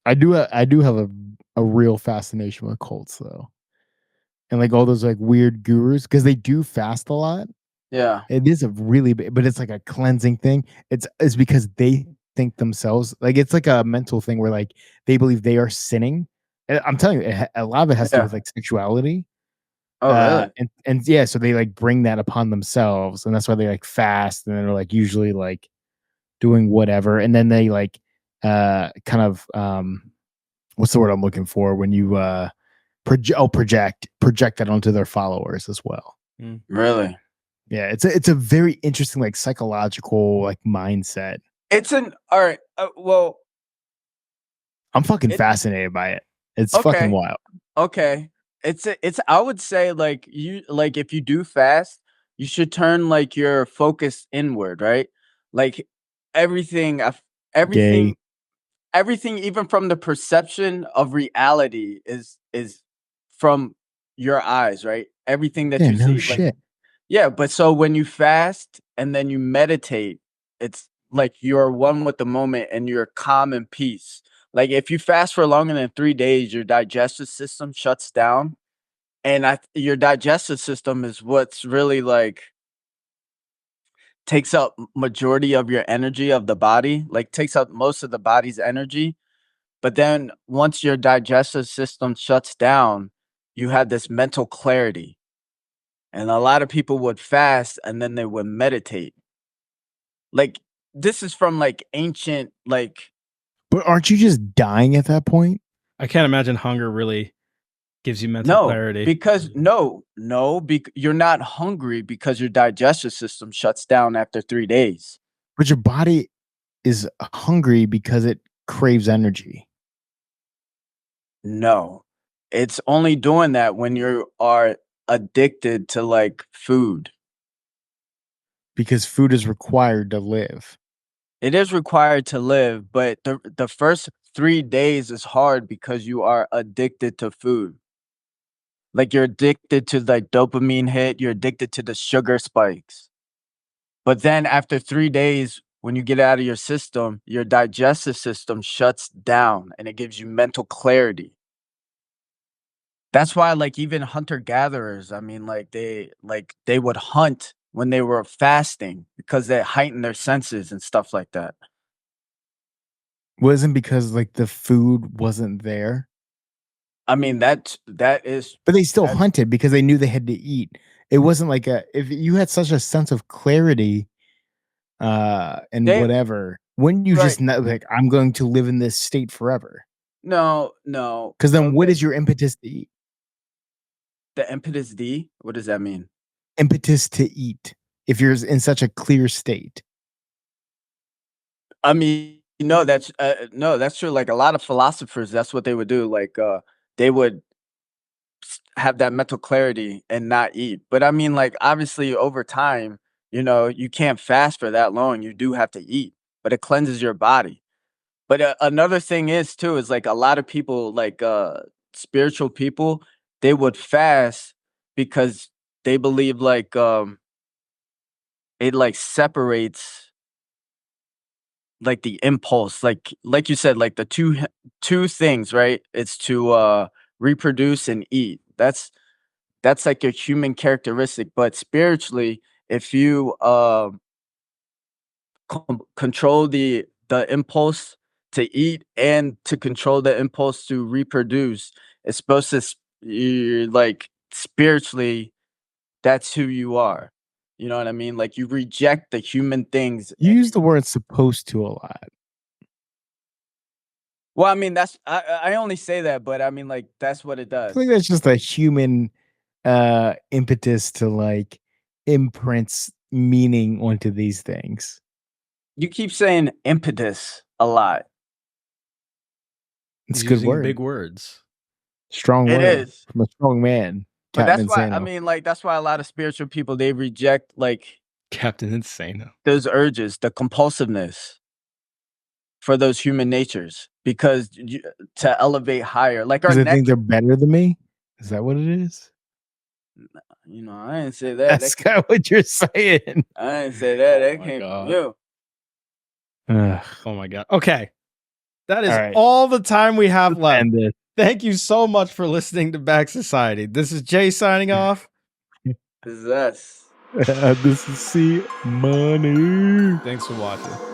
I do have a real fascination with cults though. And like all those like weird gurus, because they do fast a lot. yeah. It is a really big, but it's like a cleansing thing. It's because they think themselves like it's like a mental thing where like they believe they are sinning. I'm telling you, a lot of it has to do Yeah. with like sexuality. Oh really? And yeah, so they like bring that upon themselves, and that's why they like fast, and they're like usually like doing whatever, and then they like kind of what's the word I'm looking for when you project that onto their followers as well. Really? Yeah, it's a very interesting like psychological like mindset. It's an all right. Well, I'm fucking It- fascinated by it. It's Okay. fucking wild. okay. It's I would say like if you do fast, you should turn like your focus inward, right? Like everything everything everything even from the perception of reality is from your eyes, right? Everything that Yeah, you no see. shit. Like, yeah, but so when you fast and then you meditate, it's like you're one with the moment and you're calm and peace. Like if you fast for longer than 3 days, your digestive system shuts down, and your digestive system is what's really like takes up majority of your energy of the body, like takes up most of the body's energy. But then once your digestive system shuts down, you have this mental clarity. And a lot of people would fast and then they would meditate. Like this is from like ancient like But aren't you just dying at that point? I can't imagine hunger really gives you mental clarity. because you're not hungry because your digestive system shuts down after 3 days. But your body is hungry because it craves energy. No. It's only doing that when you are addicted to like food. Because food is required to live. It is required to live, but the first 3 days is hard because you are addicted to food. Like you're addicted to the dopamine hit, you're addicted to the sugar spikes. But then after 3 days, when you get out of your system, your digestive system shuts down and it gives you mental clarity. That's why like even hunter gatherers, I mean they would hunt when they were fasting because they heighten their senses and stuff like that. Wasn't because like the food wasn't there, I mean that is but they still That- hunted because they knew they had to eat. It wasn't like if you had such a sense of clarity and They- whatever, wouldn't you just Right. not like I'm going to live in this state forever? no. Because then what Okay. is your impetus to eat? The impetus D? What does that mean? Impetus to eat if you're in such a clear state. I mean, No, that's true. Like a lot of philosophers, that's what they would do. Like they would have that mental clarity and not eat. But I mean, like obviously over time, you can't fast for that long. You do have to eat, but it cleanses your body. But another thing is too is like a lot of people, like spiritual people, they would fast because they believe like it like separates like the impulse, like you said, like the two things, right? It's to reproduce and eat. That's like a human characteristic. But spiritually, if you control the impulse to eat and to control the impulse to reproduce, it's supposed to like spiritually, that's who you are. You know what I mean? Like you reject the human things. You use the word "supposed to" a lot. Well, I mean, I only say that, but I mean, like that's what it I does. think that's just a human impetus to like imprints meaning onto these things. You keep saying impetus a lot. It's a He's good using word. big words. Strong It word is. from a strong man. But Captain that's why I Insano. mean, like that's why a lot of spiritual people they reject like Captain Insano. those urges, the compulsiveness for those human natures, because to elevate higher, like our Because they next, think they're better than me. Is that what it is? I didn't say that. That's kind of what you're saying. I didn't say that. Oh That my came God. from you. Ugh. Oh my God. Okay. That is All right. all the time we have Let's left. end this. Thank you so much for listening to Back Society. This is Jay signing off. This is us. This is C Money. Thanks for watching.